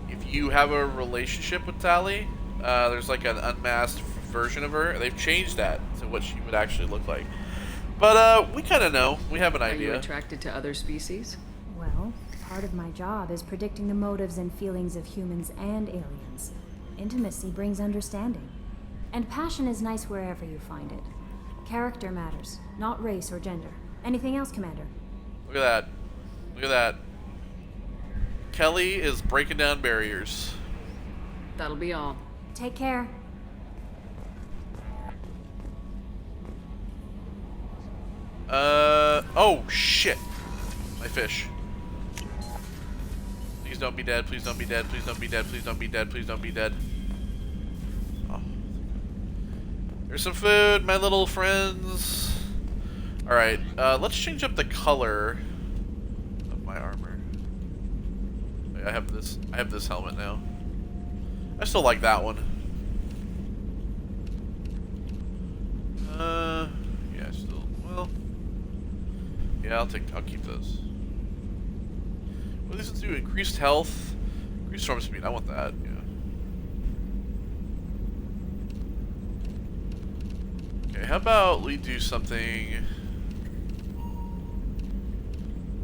If you have a relationship with Tali, there's like an unmasked version of her. They've changed that to what she would actually look like. But we kind of know. We have an idea.
Are you attracted to other species?
Well, part of my job is predicting the motives and feelings of humans and aliens. Intimacy brings understanding. And passion is nice wherever you find it. Character matters, not race or gender. Anything else, Commander?
Look at that. Look at that. Kelly is breaking down barriers.
That'll be all.
Take care.
Oh shit. fish. Please don't be dead. Please don't be dead. Please don't be dead. Please don't be dead. Please don't be dead. Oh. There's some food, my little friends. Alright, let's change up the color of my armor. I have this helmet now. I still like that one. Yeah, still, well, yeah, I'll keep those. What does this do? Increased health, increased storm speed. I want that. Yeah. Okay, how about we do something?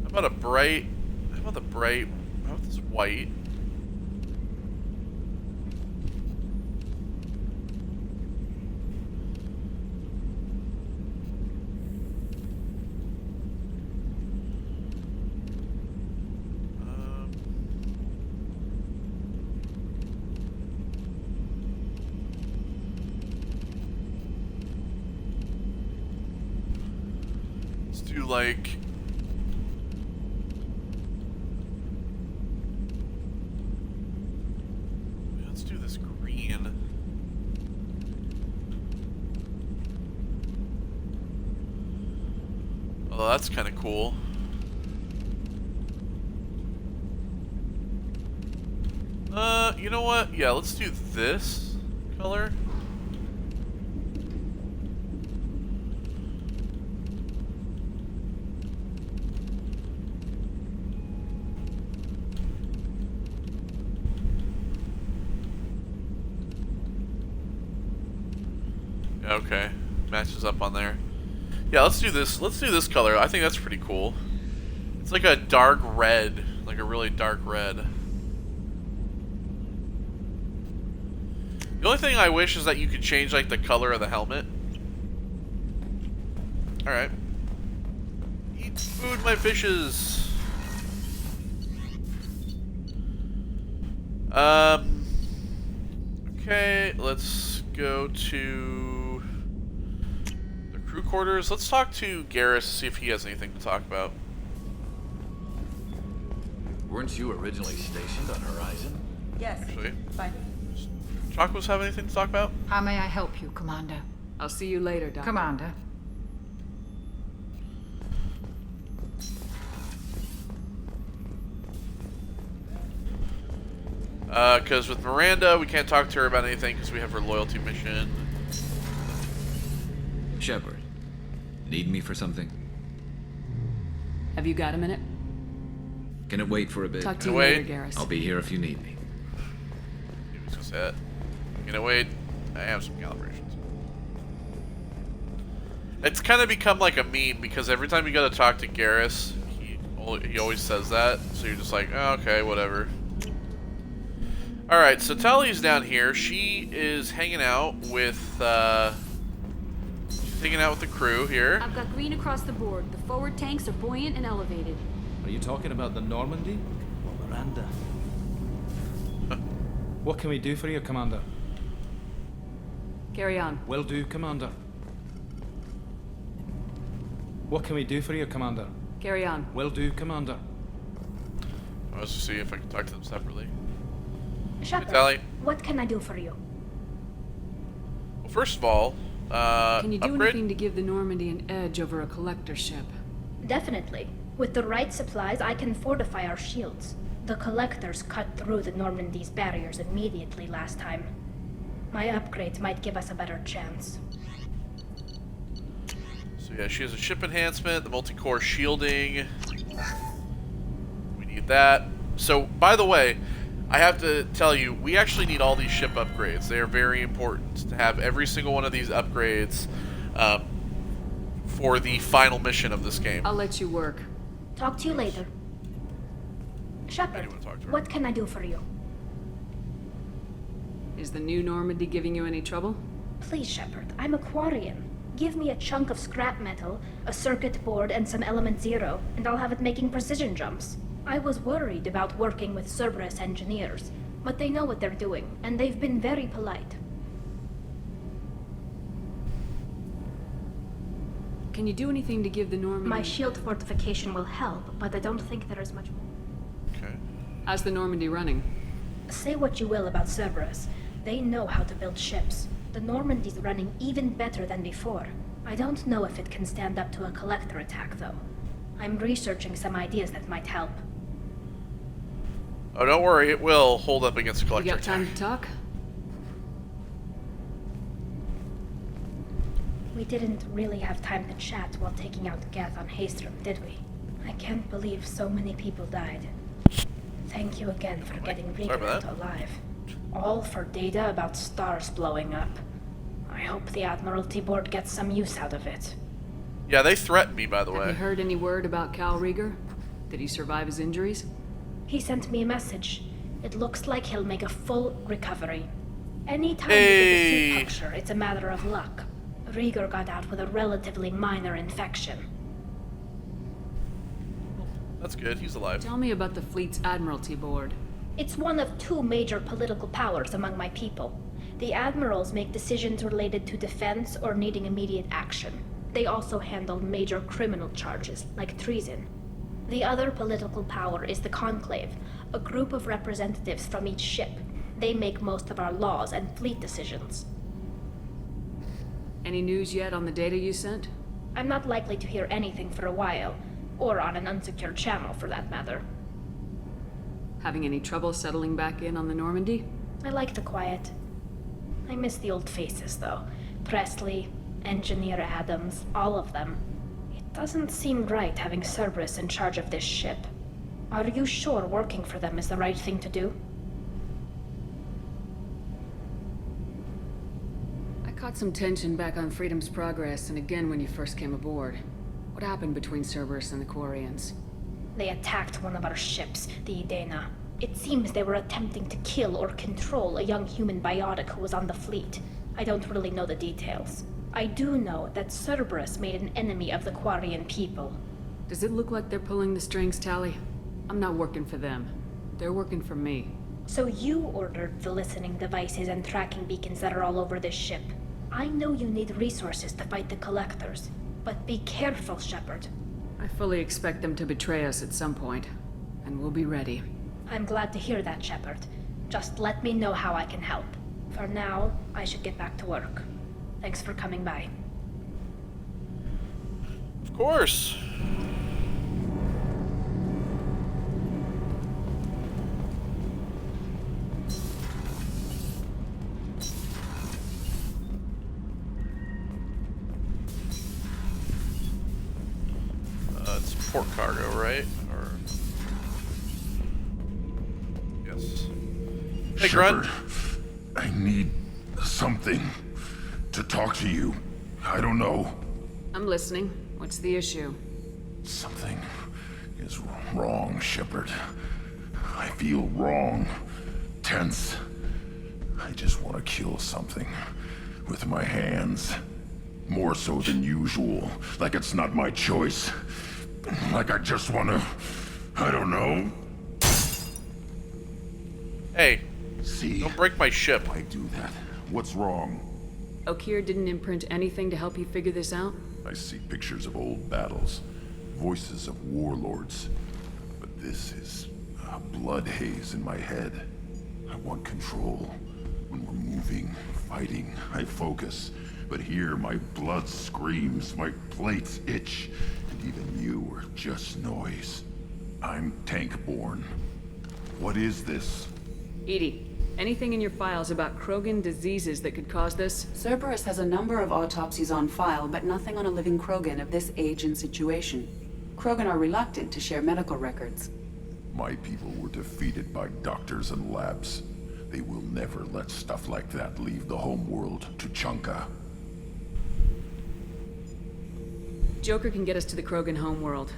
How about a bright? How about the bright? How about this white? Like, let's do this green. Oh, that's kind of cool. You know what? Yeah, let's do this color. Okay, matches up on there. Yeah, let's do this. Let's do this color. I think that's pretty cool. It's like a dark red, like a really dark red. The only thing I wish is that you could change like the color of the helmet. All right. Eat food, my fishes. Okay, let's go to the crew quarters. Let's talk to Garrus, see if he has anything to talk about.
Weren't you originally stationed on Horizon?
Yes.
Actually,
Fine.
Chakos have anything to talk about?
How may I help you, Commander?
I'll see you later, Doctor.
Commander.
Because with Miranda, we can't talk to her about anything because we have her loyalty mission.
Shepard, need me for something?
Have you got a minute?
Can it wait for a bit?
Talk to you later, Garrus.
I'll be here if you need me.
He was just that. You know, wait. I have some calibrations. It's kind of become like a meme because every time you go to talk to Garrus, he always says that. So you're just like, oh, okay, whatever. Alright, so Tali's down here. She is hanging out with, she's hanging out with the crew here.
I've got green across the board. The forward tanks are buoyant and elevated.
Are you talking about the Normandy? Or Miranda? What can we do for you, Commander?
Carry on.
Will do, Commander. What can we do for you, Commander?
Carry on.
Will do, Commander.
I was just see if I can talk to them separately.
Shepard,
Tali.
what can I do for you?
Well, first of all,
Can you do
upgrade?
anything to give the Normandy an edge over a collector ship?
Definitely. With the right supplies, I can fortify our shields. The collectors cut through the Normandy's barriers immediately last time. My upgrades might give us a better chance.
So yeah, she has a ship enhancement, the multi-core shielding. We need that. So, by the way, I have to tell you, we actually need all these ship upgrades. They are very important to have every single one of these upgrades for the final mission of this game.
I'll let you work.
Talk to you later. Shepard, what can I do for you?
Is the new Normandy giving you any trouble?
Please, Shepard, I'm a Quarian. Give me a chunk of scrap metal, a circuit board, and some element zero, and I'll have it making precision jumps. I was worried about working with Cerberus engineers, but they know what they're doing, and they've been very polite.
Can you do anything to give the Normandy...
My shield fortification will help, but I don't think there is much more.
Okay.
How's the Normandy running?
Say what you will about Cerberus. They know how to build ships. The Normandy's running even better than before. I don't know if it can stand up to a collector attack, though. I'm researching some ideas that might help.
Oh, don't worry, it will hold up against a collector
You got time
attack.
to talk?
We didn't really have time to chat while taking out Geth on Haystrom, did we? I can't believe so many people died. Thank you again for getting Rieger out alive. All for data about stars blowing up. I hope the Admiralty Board gets some use out of it.
Yeah, they threatened me, by the way.
Have you heard any word about Cal Rieger? Did he survive his injuries?
He sent me a message. It looks like he'll make a full recovery. Anytime
Hey.
you get a suit puncture, it's a matter of luck. Rieger got out with a relatively minor infection.
That's good, he's alive.
Tell me about the fleet's Admiralty Board.
It's one of two major political powers among my people. The admirals make decisions related to defense or needing immediate action. They also handle major criminal charges, like treason. The other political power is the Conclave, a group of representatives from each ship. They make most of our laws and fleet decisions.
Any news yet on the data you sent?
I'm not likely to hear anything for a while, or on an unsecured channel for that matter.
Having any trouble settling back in on the Normandy?
I like the quiet. I miss the old faces, though. Presley, Engineer Adams, all of them. It doesn't seem right having Cerberus in charge of this ship. Are you sure working for them is the right thing to do?
I caught some tension back on Freedom's Progress and again when you first came aboard. What happened between Cerberus and the Quarians?
They attacked one of our ships, the Edena. It seems they were attempting to kill or control a young human biotic who was on the fleet. I don't really know the details. I do know that Cerberus made an enemy of the Quarian people.
Does it look like they're pulling the strings, Tali? I'm not working for them. They're working for me.
So you ordered the listening devices and tracking beacons that are all over this ship. I know you need resources to fight the Collectors, but be careful, Shepard.
I fully expect them to betray us at some point, and we'll be ready.
I'm glad to hear that, Shepard. Just let me know how I can help. For now, I should get back to work. Thanks for coming by.
Of course. It's port cargo, right? Or yes. Hey, Grunt.
I need something to talk to you. I don't know.
I'm listening. What's the issue?
Something is wrong, Shepard. I feel wrong. Tense. I just want to kill something with my hands. More so than usual. Like it's not my choice. Like I just want to... I don't know.
Hey,
see,
don't break my ship.
I do that. What's wrong?
Okeer didn't imprint anything to help you figure this out?
I see pictures of old battles, voices of warlords. But this is a blood haze in my head. I want control. When we're moving, fighting, I focus. But here, my blood screams, my plates itch, and even you are just noise. I'm tank-born. What is this?
Edie, anything in your files about Krogan diseases that could cause this?
Cerberus has a number of autopsies on file, but nothing on a living Krogan of this age and situation. Krogan are reluctant to share medical records.
My people were defeated by doctors and labs. They will never let stuff like that leave the homeworld to Chunka.
Joker can get us to the Krogan homeworld.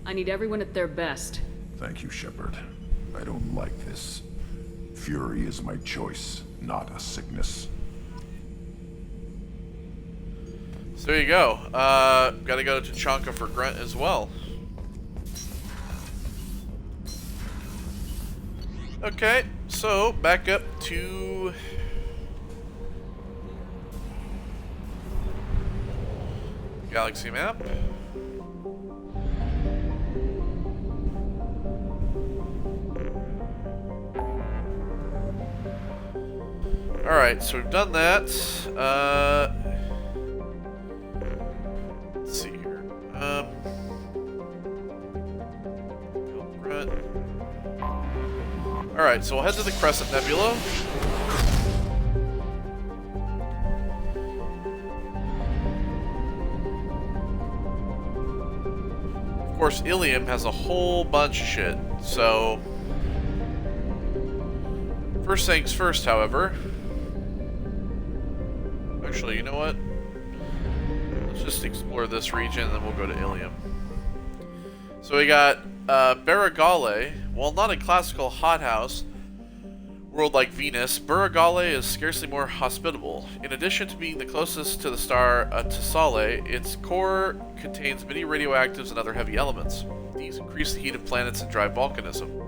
I need everyone at their best.
Thank you, Shepard. I don't like this. Fury is my choice, not a sickness.
So there you go. Gotta go to Chonka for Grunt as well. Okay, so back up to... galaxy map. Alright, so we've done that. Let's see here. Alright, so we'll head to the Crescent Nebula. Of course, Ilium has a whole bunch of shit, so... First things first, however... Actually, you know what? Let's just explore this region, and then we'll go to Ilium. So we got Baragale. While not a classical hothouse world like Venus, Baragale is scarcely more hospitable. In addition to being the closest to the star Tasale, its core contains many radioactives and other heavy elements. These increase the heat of planets and drive volcanism.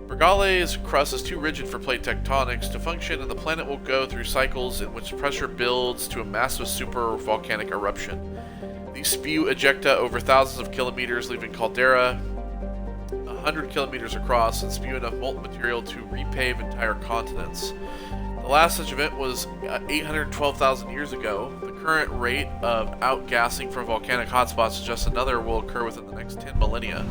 Baragale's crust is too rigid for plate tectonics to function, and the planet will go through cycles in which pressure builds to a massive super volcanic eruption. These spew ejecta over thousands of kilometers, leaving caldera 100 kilometers across, and spew enough molten material to repave entire continents. The last such event was 812,000 years ago. The current rate of outgassing from volcanic hotspots suggests another will occur within the next 10 millennia.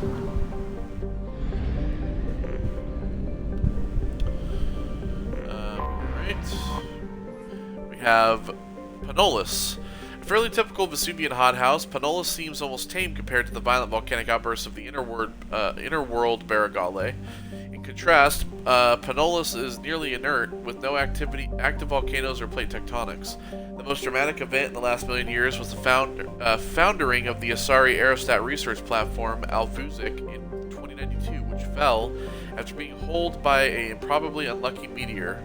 We have Panolis. A fairly typical Vesuvian hothouse, Panolis seems almost tame compared to the violent volcanic outbursts of the inner world Baragale. In contrast, Panolis is nearly inert, with no active volcanoes or plate tectonics. The most dramatic event in the last million years was the foundering of the Asari aerostat research platform Alvuzic in 2092, which fell after being holed by a probably unlucky meteor.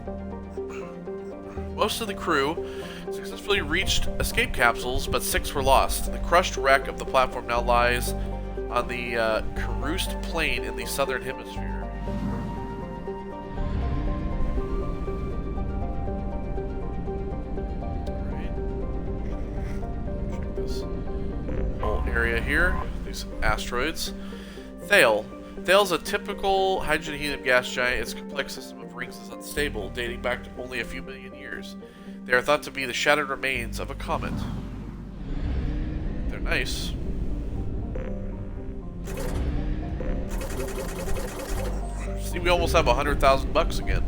Most of the crew successfully reached escape capsules, but 6 were lost. The crushed wreck of the platform now lies on the Karust Plain in the southern hemisphere. Check this whole area here, these asteroids. Thale. Thale's a typical hydrogen-helium gas giant. Its complex system of rings is unstable, dating back to only a few million years. They are thought to be the shattered remains of a comet. They're nice. See, we almost have $100,000 again.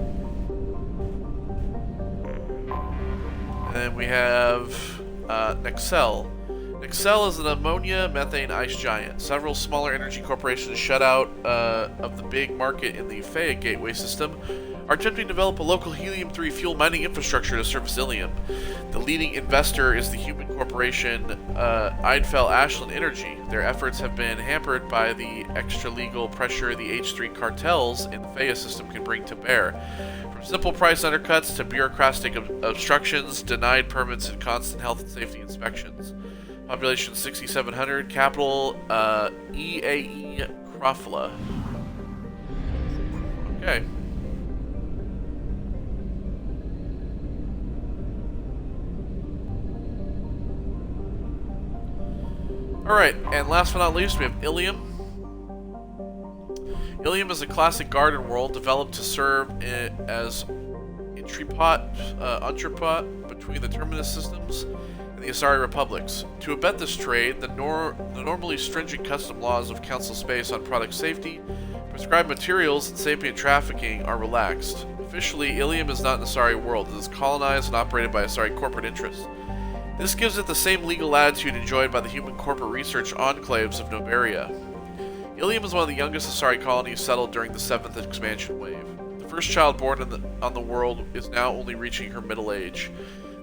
And then we have Nexel. Nexel is an ammonia methane ice giant. Several smaller energy corporations shut out of the big market in the Phaia Gateway system are attempting to develop a local helium-3 fuel mining infrastructure to surface Ilium. The leading investor is the human corporation Eidfell Ashland Energy. Their efforts have been hampered by the extra-legal pressure the H3 cartels in the Phaia system can bring to bear. From simple price undercuts to bureaucratic obstructions, denied permits, and constant health and safety inspections. Population 6,700. Capital EAE Krafla. Okay. Alright, and last but not least, we have Ilium. Ilium is a classic garden world developed to serve as entrepot between the Terminus systems and the Asari republics. To abet this trade, the normally stringent custom laws of Council Space on product safety, prescribed materials, and sapient trafficking are relaxed. Officially, Ilium is not an Asari world. It is colonized and operated by Asari corporate interests. This gives it the same legal latitude enjoyed by the human corporate research enclaves of Noberia. Ilium is one of the youngest Asari colonies settled during the 7th expansion wave. The first child born on the world is now only reaching her middle age.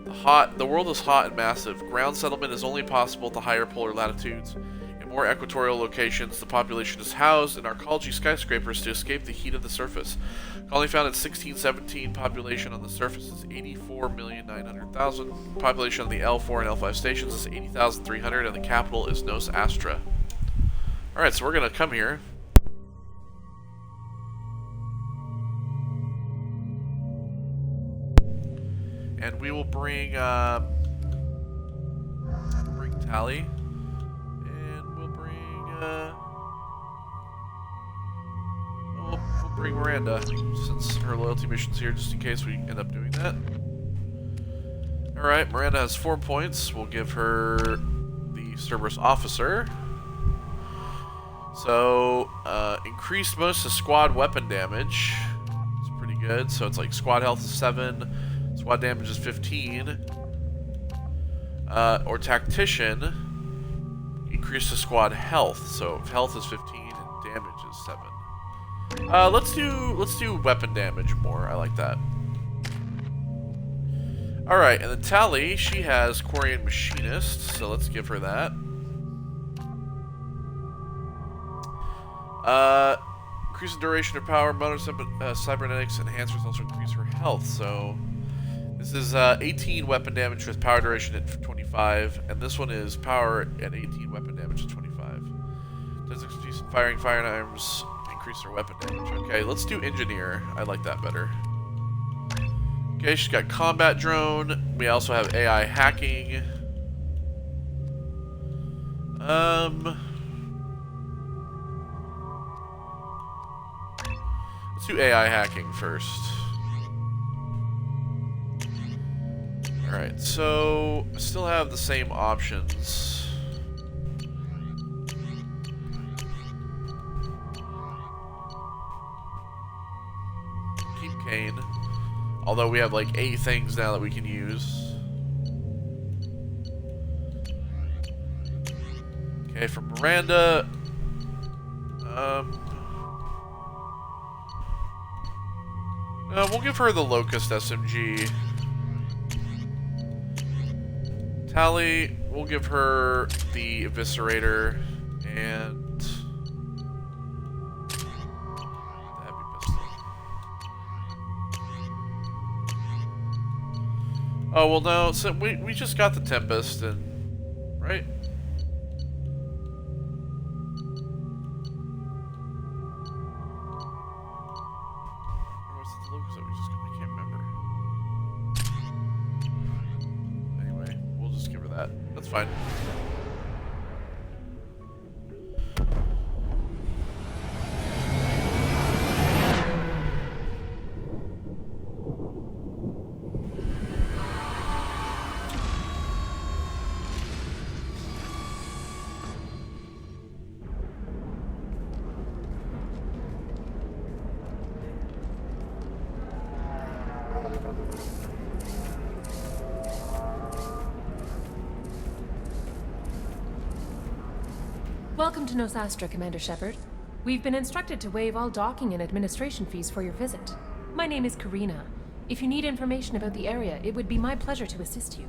The world is hot and massive. Ground settlement is only possible at the higher polar latitudes. In more equatorial locations, the population is housed in arcology skyscrapers to escape the heat of the surface. Colony found in 1617, population on the surface is 84,900,000. Population on the L4 and L5 stations is 80,300, and the capital is Nos Astra. Alright, so we're going to come here. And we will bring Tali. we'll bring Miranda, since her loyalty mission's here, just in case we end up doing that. Alright, Miranda has 4 points. We'll give her the Cerberus Officer. So, increased bonus to squad weapon damage. It's pretty good. So it's like squad health is 7, squad damage is 15. Or Tactician, increase the squad health. So if health is 15 and damage is 7. Let's do weapon damage more. I like that. All right, and then Tali, she has Quarian Machinist, so let's give her that. Increase the duration of power, motor cybernetics enhancements also increase her health. So this is 18 weapon damage with power duration at 25, and this one is power at 18, weapon damage at 25. Does expertise in firing firearms increase her weapon damage? Okay, let's do engineer. I like that better. Okay, she's got combat drone. We also have AI hacking. Let's do AI hacking first. Alright, so I still have the same options. Keep Kane. Although we have like 8 things now that we can use. Okay, for Miranda. We'll give her the Locust SMG. Tali, we'll give her the Eviscerator and the Heavy Pistol. Oh well, no. So we just got the Tempest, and right. Or was it the Locust that we just got? I can't remember. Anyway, we'll just give her that. That's fine.
Welcome to Nosastra, Commander Shepard. We've been instructed to waive all docking and administration fees for your visit. My name is Karina. If you need information about the area, it would be my pleasure to assist you.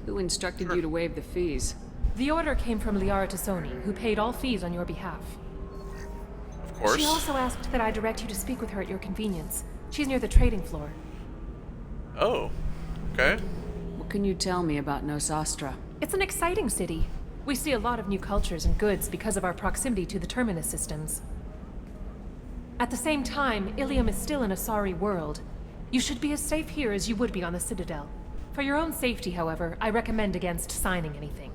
Who instructed you to waive the fees?
The order came from Liara Tassoni, who paid all fees on your behalf.
Of course.
She also asked that I direct you to speak with her at your convenience. She's near the trading floor.
Oh, okay.
What can you tell me about Nosastra?
It's an exciting city. We see a lot of new cultures and goods because of our proximity to the Terminus systems. At the same time, Ilium is still an Asari world. You should be as safe here as you would be on the Citadel. For your own safety, however, I recommend against signing anything.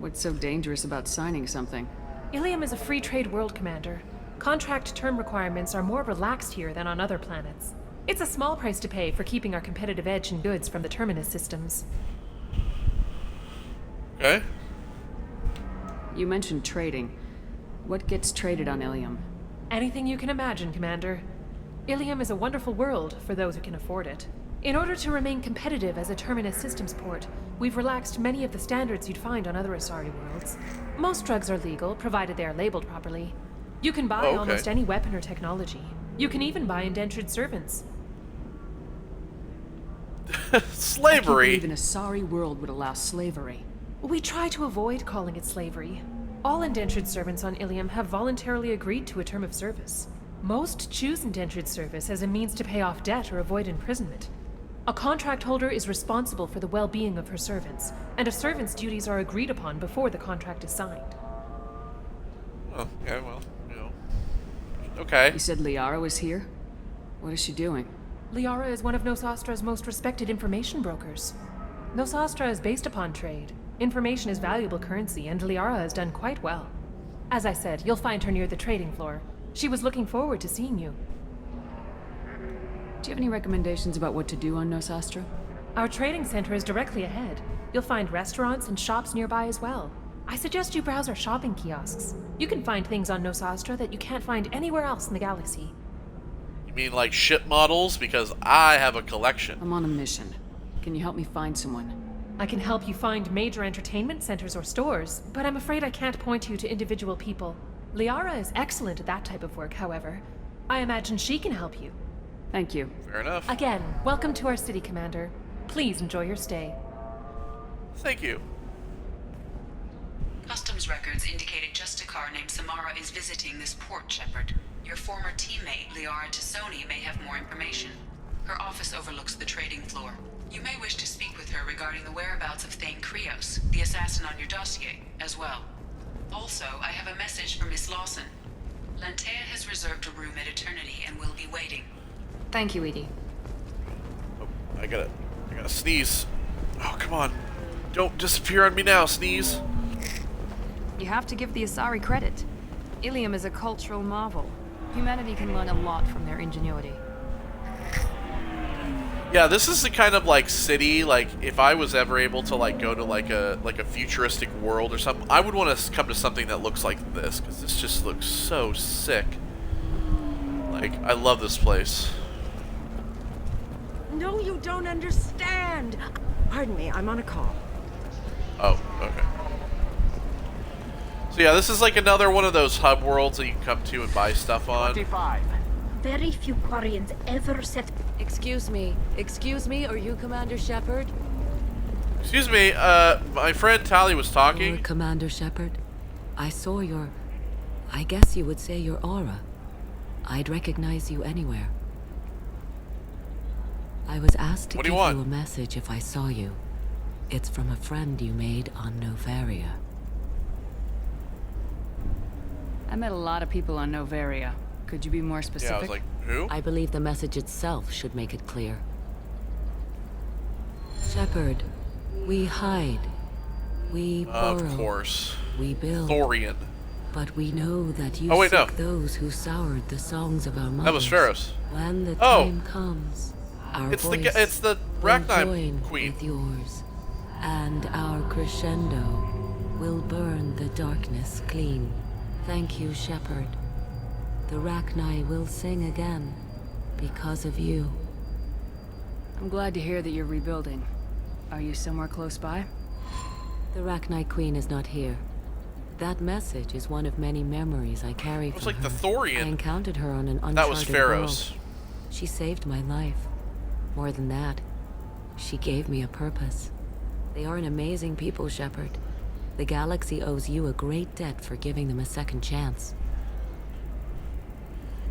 What's so dangerous about signing something?
Ilium is a free trade world, Commander. Contract term requirements are more relaxed here than on other planets. It's a small price to pay for keeping our competitive edge in goods from the Terminus systems.
Okay.
You mentioned trading. What gets traded on Ilium?
Anything you can imagine, Commander. Ilium is a wonderful world for those who can afford it. In order to remain competitive as a Terminus systems port, we've relaxed many of the standards you'd find on other Asari worlds. Most drugs are legal, provided they are labeled properly. You can buy almost any weapon or technology. You can even buy indentured servants.
Slavery?
I can't believe an Asari world would allow slavery.
We try to avoid calling it slavery. All indentured servants on Ilium have voluntarily agreed to a term of service. Most choose indentured service as a means to pay off debt or avoid imprisonment. A contract holder is responsible for the well-being of her servants, and a servant's duties are agreed upon before the contract is signed.
Oh, yeah, well, you know. Okay.
You said Liara was here? What is she doing?
Liara is one of Nosastra's most respected information brokers. Nosastra is based upon trade. Information is valuable currency, and Liara has done quite well. As I said, you'll find her near the trading floor. She was looking forward to seeing you.
Do you have any recommendations about what to do on Nosastra?
Our trading center is directly ahead. You'll find restaurants and shops nearby as well. I suggest you browse our shopping kiosks. You can find things on Nosastra that you can't find anywhere else in the galaxy.
You mean like ship models? Because I have a collection.
I'm on a mission. Can you help me find someone?
I can help you find major entertainment centers or stores, but I'm afraid I can't point you to individual people. Liara is excellent at that type of work, however. I imagine she can help you.
Thank you.
Fair enough.
Again, welcome to our city, Commander. Please enjoy your stay.
Thank you.
Customs records indicated just a car named Samara is visiting this port, Shepard. Your former teammate, Liara Tassoni, may have more information. Her office overlooks the trading floor. You may wish to speak with her regarding the whereabouts of Thane Krios, the assassin on your dossier, as well. Also, I have a message for Miss Lawson. Lantea has reserved a room at Eternity and will be waiting.
Thank you, Edie.
Oh, I gotta sneeze. Oh, come on. Don't disappear on me now, sneeze.
You have to give the Asari credit. Ilium is a cultural marvel. Humanity can learn a lot from their ingenuity.
Yeah, this is the kind of like city, like if I was ever able to like go to like a futuristic world or something, I would want to come to something that looks like this, because this just looks so sick. Like, I love this place.
No, you don't understand. Pardon me, I'm on a call.
Oh, okay. So yeah, this is like another one of those hub worlds that you can come to and buy stuff on.
25.
Very few Quarians ever set...
Excuse me, are you Commander Shepard?
Excuse me, my friend Tali was talking.
You're Commander Shepard. I saw your... I guess you would say your aura. I'd recognize you anywhere. I was asked to give you a message if I saw you. It's from a friend you made on Novaria.
I met a lot of people on Novaria. Could you be more specific?
Yeah, I was like, who?
I believe the message itself should make it clear. Shepard, we hide. We borrow.
Of course.
We build.
Thorian.
But we know that you seek those who soured the songs of our mothers.
That was Pharaoh's.
When the time comes, our
it's
voice
the
will
Rachni
join
Queen.
With yours, and our crescendo will burn the darkness clean. Thank you, Shepard. The Rachni will sing again because of you.
I'm glad to hear that you're rebuilding. Are you somewhere close by?
The Rachni Queen is not here. That message is one of many memories I carry from her.
It was like the Thorian.
I encountered her on an uncharted
That was Pharaoh's.
world. She saved my life. More than that, she gave me a purpose. They are an amazing people, Shepard. The galaxy owes you a great debt for giving them a second chance.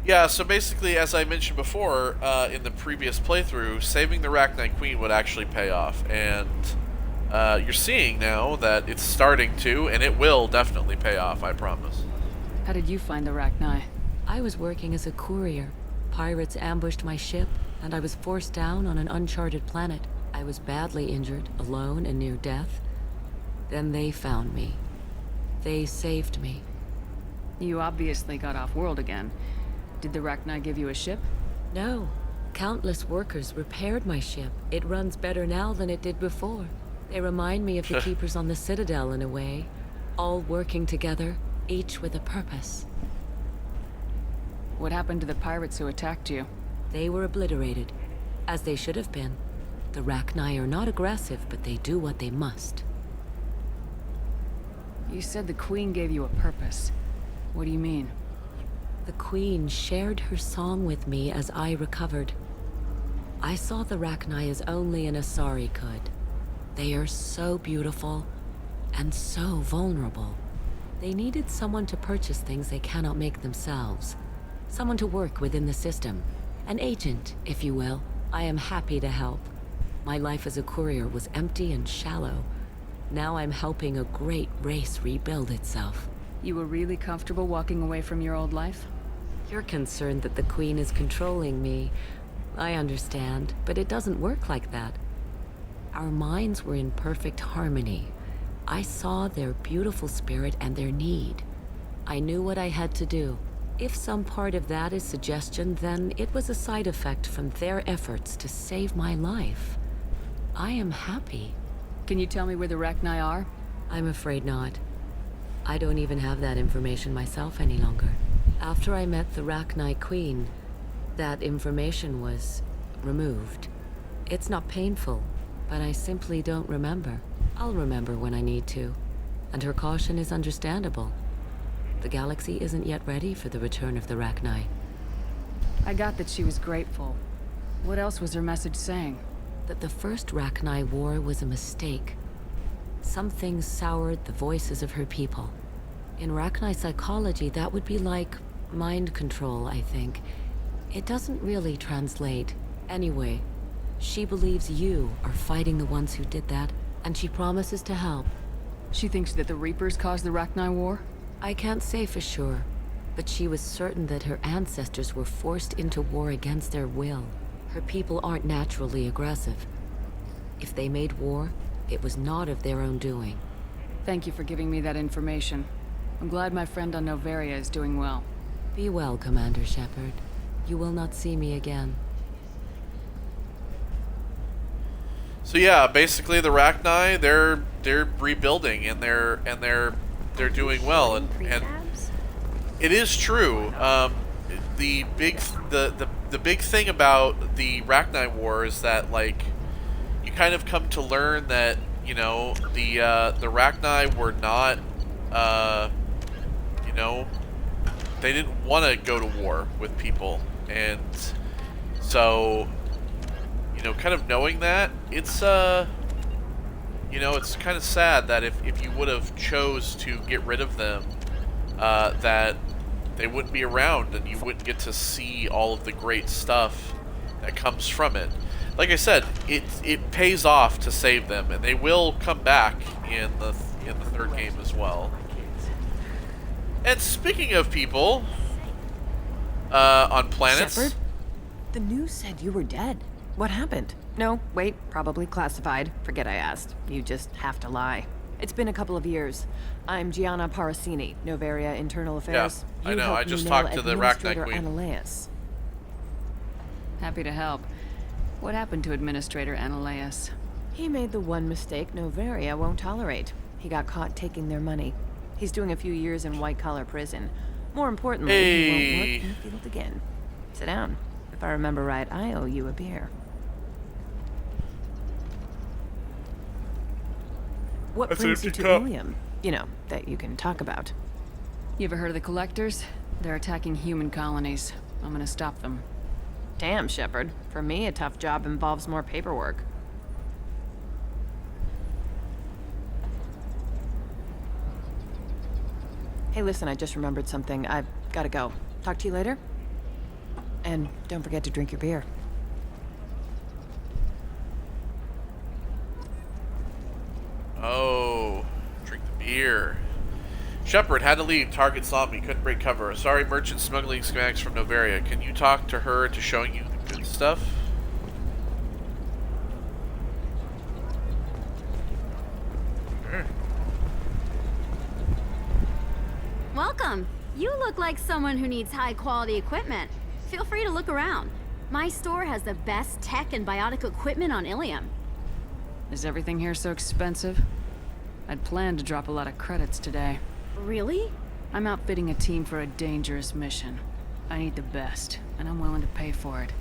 Yeah, so basically, as I mentioned before, in the previous playthrough, saving the Rachni Queen would actually pay off, and you're seeing now that it's starting to, and it will definitely pay off, I promise.
How did you find the Rachni?
I was working as a courier. Pirates ambushed my ship, and I was forced down on an uncharted planet. I was badly injured, alone and near death. Then they found me. They saved me.
You obviously got off-world again. Did the Rachni give you a ship?
No. Countless workers repaired my ship. It runs better now than it did before. They remind me of the Keepers on the Citadel in a way. All working together, each with a purpose.
What happened to the pirates who attacked you?
They were obliterated, as they should have been. The Rachni are not aggressive, but they do what they must.
You said the Queen gave you a purpose. What do you mean?
The Queen shared her song with me as I recovered. I saw the Rachni as only an Asari could. They are so beautiful and so vulnerable. They needed someone to purchase things they cannot make themselves. Someone to work within the system. An agent, if you will. I am happy to help. My life as a courier was empty and shallow. Now I'm helping a great race rebuild itself.
You were really comfortable walking away from your old life?
You're concerned that the Queen is controlling me. I understand, but it doesn't work like that. Our minds were in perfect harmony. I saw their beautiful spirit and their need. I knew what I had to do. If some part of that is suggestion, then it was a side effect from their efforts to save my life. I am happy.
Can you tell me where the Rachni are?
I'm afraid not. I don't even have that information myself any longer. After I met the Rachni Queen, that information was removed. It's not painful, but I simply don't remember. I'll remember when I need to, and her caution is understandable. The galaxy isn't yet ready for the return of the Rachni.
I got that she was grateful. What else was her message saying?
That the first Rachni war was a mistake. Something soured the voices of her people. In Rachni psychology, that would be like mind control, I think. It doesn't really translate. Anyway, she believes you are fighting the ones who did that, and she promises to help.
She thinks that the Reapers caused the Rachni war?
I can't say for sure, but she was certain that her ancestors were forced into war against their will. Her people aren't naturally aggressive. If they made war, it was not of their own doing.
Thank you for giving me that information. I'm glad my friend on Noveria is doing well.
Be well, Commander Shepard. You will not see me again.
So yeah, basically the Rachni, they're rebuilding and they're doing well, and it is true. The big thing about the Rachni War is that, like, you kind of come to learn that, you know, the Rachni were not, you know, they didn't want to go to war with people, and so, you know, kind of knowing that, it's you know, it's kind of sad that if you would have chose to get rid of them, that they wouldn't be around and you wouldn't get to see all of the great stuff that comes from it. Like I said, it pays off to save them, and they will come back in the third game as well. And speaking of people, on planets.
Shepard? The news said you were dead. What happened? No, wait, probably classified. Forget I asked. You just have to lie. It's been a couple of years. I'm Gianna Parasini, Noveria Internal Affairs.
Yeah, I know. I just
talked
talked to the Rachni Queen.
Analeas.
Happy to help. What happened to Administrator Analeas?
He made the one mistake Noveria won't tolerate. He got caught taking their money. He's doing a few years in white-collar prison. More importantly, he won't work in the field again. Sit down. If I remember right, I owe you a beer. What brings you to Ilium? You know, that you can talk about.
You ever heard of the Collectors? They're attacking human colonies. I'm gonna stop them.
Damn, Shepard. For me, a tough job involves more paperwork. Hey, listen, I just remembered something. I've gotta go. Talk to you later? And don't forget to drink your beer.
Oh, drink the beer. Shepard had to leave. Target saw me. Couldn't break cover. Sorry, merchant smuggling schematics from Noveria. Can you talk to her to showing you the good stuff?
Welcome. You look like someone who needs high-quality equipment. Feel free to look around. My store has the best tech and biotic equipment on Ilium.
Is everything here so expensive? I'd planned to drop a lot of credits today.
Really?
I'm outfitting a team for a dangerous mission. I need the best, and I'm willing to pay for it,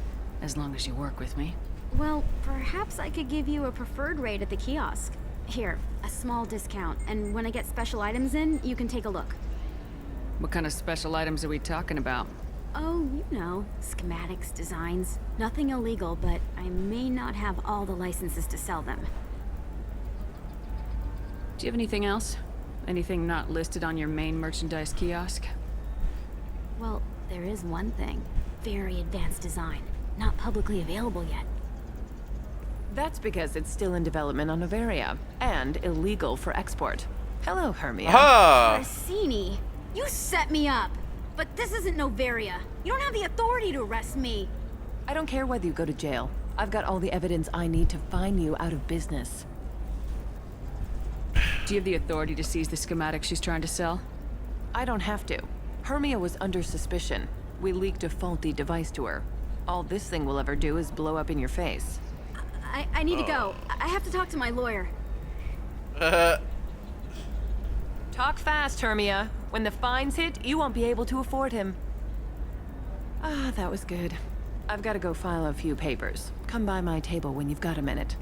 as long as you work with me.
Well, perhaps I could give you a preferred rate at the kiosk. Here, a small discount, and when I get special items in, you can take a look.
What kind of special items are we talking about?
Oh, you know, schematics, designs. Nothing illegal, but I may not have all the licenses to sell them.
Do you have anything else? Anything not listed on your main merchandise kiosk?
Well, there is one thing. Very advanced design. Not publicly available yet.
That's because it's still in development on Noveria, and illegal for export. Hello, Hermia.
Parasini, you set me up! But this isn't Noveria. You don't have the authority to arrest me.
I don't care whether you go to jail. I've got all the evidence I need to find you out of business.
Do you have the authority to seize the schematic she's trying to sell?
I don't have to. Hermia was under suspicion. We leaked a faulty device to her. All this thing will ever do is blow up in your face.
I need to go. I have to talk to my lawyer.
Talk fast, Hermia. When the fines hit, you won't be able to afford him. Ah, that was good. I've got to go file a few papers. Come by my table when you've got a minute.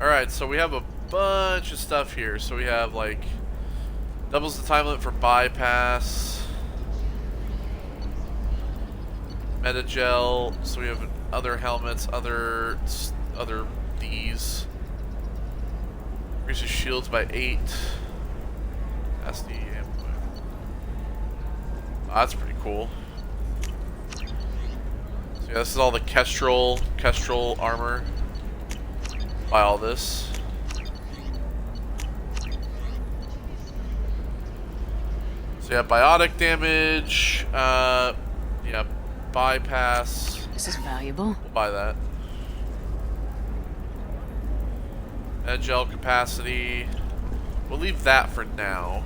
Alright, so we have a bunch of stuff here. So we have, like, doubles the time limit for bypass. Metagel. So we have other helmets, other Ds. Increases shields by 8. SD ammo. Oh, that's pretty cool. So yeah, this is all the Kestrel armor. Buy all this. So yeah, biotic damage. Yeah, bypass.
This is valuable.
We'll buy that. Gel capacity. We'll leave that for now.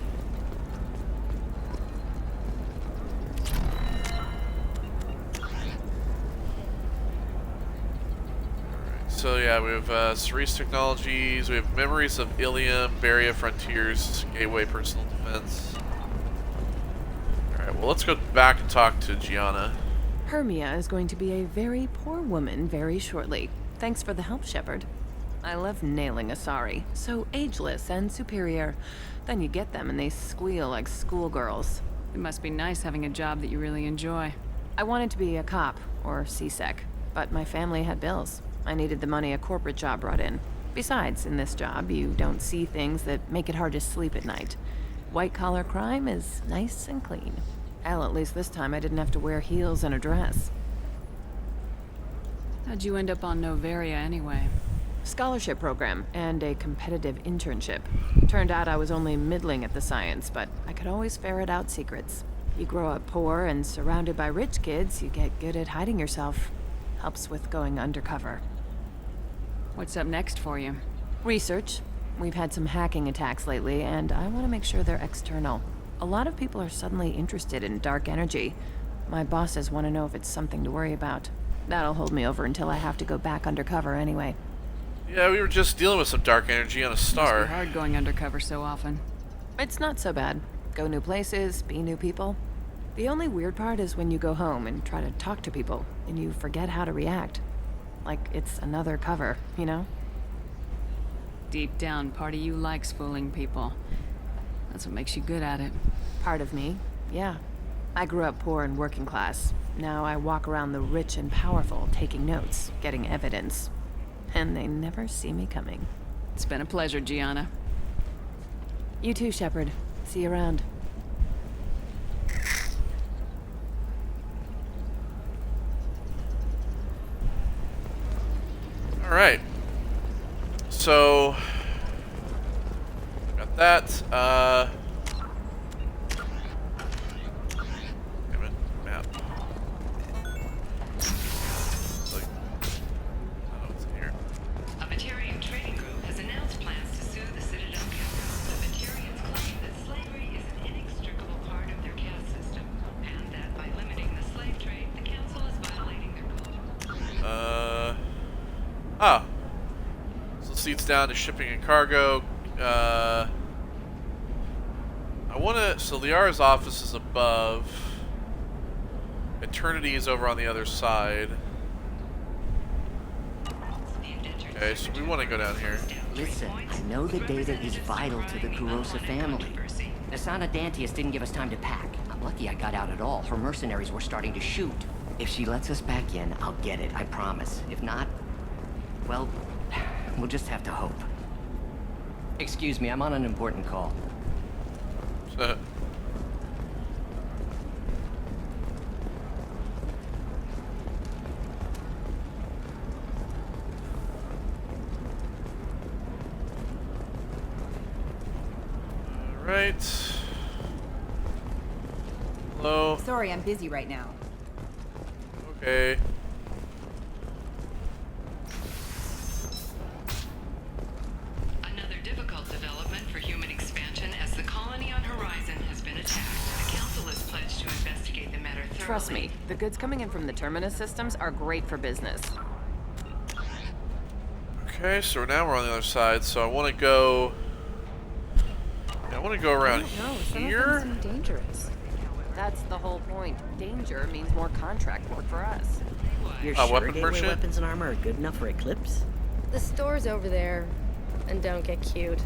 So yeah, we have Cerise Technologies, we have Memories of Ilium, Barrier Frontiers, Gateway Personal Defense. Alright, well let's go back and talk to Gianna.
Hermia is going to be a very poor woman very shortly. Thanks for the help, Shepard. I love nailing Asari. So ageless and superior. Then you get them and they squeal like schoolgirls.
It must be nice having a job that you really enjoy.
I wanted to be a cop, or CSEC, but my family had bills. I needed the money a corporate job brought in. Besides, in this job, you don't see things that make it hard to sleep at night. White-collar crime is nice and clean. Hell, at least this time I didn't have to wear heels and a dress.
How'd you end up on Noveria anyway?
Scholarship program and a competitive internship. Turned out I was only middling at the science, but I could always ferret out secrets. You grow up poor and surrounded by rich kids, you get good at hiding yourself. Helps with going undercover.
What's up next for you?
Research. We've had some hacking attacks lately, and I want to make sure they're external. A lot of people are suddenly interested in dark energy. My bosses want to know if it's something to worry about. That'll hold me over until I have to go back undercover anyway.
Yeah, we were just dealing with some dark energy on a star.
Must be hard going undercover so often.
It's not so bad. Go new places, be new people. The only weird part is when you go home and try to talk to people, and you forget how to react. Like it's another cover, you know?
Deep down, part of you likes fooling people. That's what makes you good at it.
Part of me, yeah. I grew up poor and working class. Now I walk around the rich and powerful, taking notes, getting evidence. And they never see me coming.
It's been a pleasure, Gianna.
You too, Shepard. See you around.
Alright. So got that. Damn it, map. It's like, oh, it's in here.
A Materian trading group has announced plans to sue the Citadel Council. The Materians claim that slavery is an inextricable part of their caste system, and that by limiting the slave trade, the council is violating their code.
Ah. So seats down to shipping and cargo. I wanna, so Liara's office is above. Eternity is over on the other side. Okay, so we want to go down here.
Listen, I know the data is vital to the Kurosa family. Asana Dantius didn't give us time to pack. I'm lucky I got out at all. Her mercenaries were starting to shoot. If she lets us back in, I'll get it, I promise. If not, well, we'll just have to hope. Excuse me, I'm on an important call.
Alright. Hello.
Sorry, I'm busy right now.
Okay.
Trust me, the goods coming in from the Terminus systems are great for business.
Okay, so now we're on the other side. So I want to go. I want to go around here.
Some dangerous. That's the whole point. Danger means more contract work for us.
You're sure
weapon
gateway
merchant?
weapons and armor are good enough for Eclipse?
The store's over there. And don't get cute.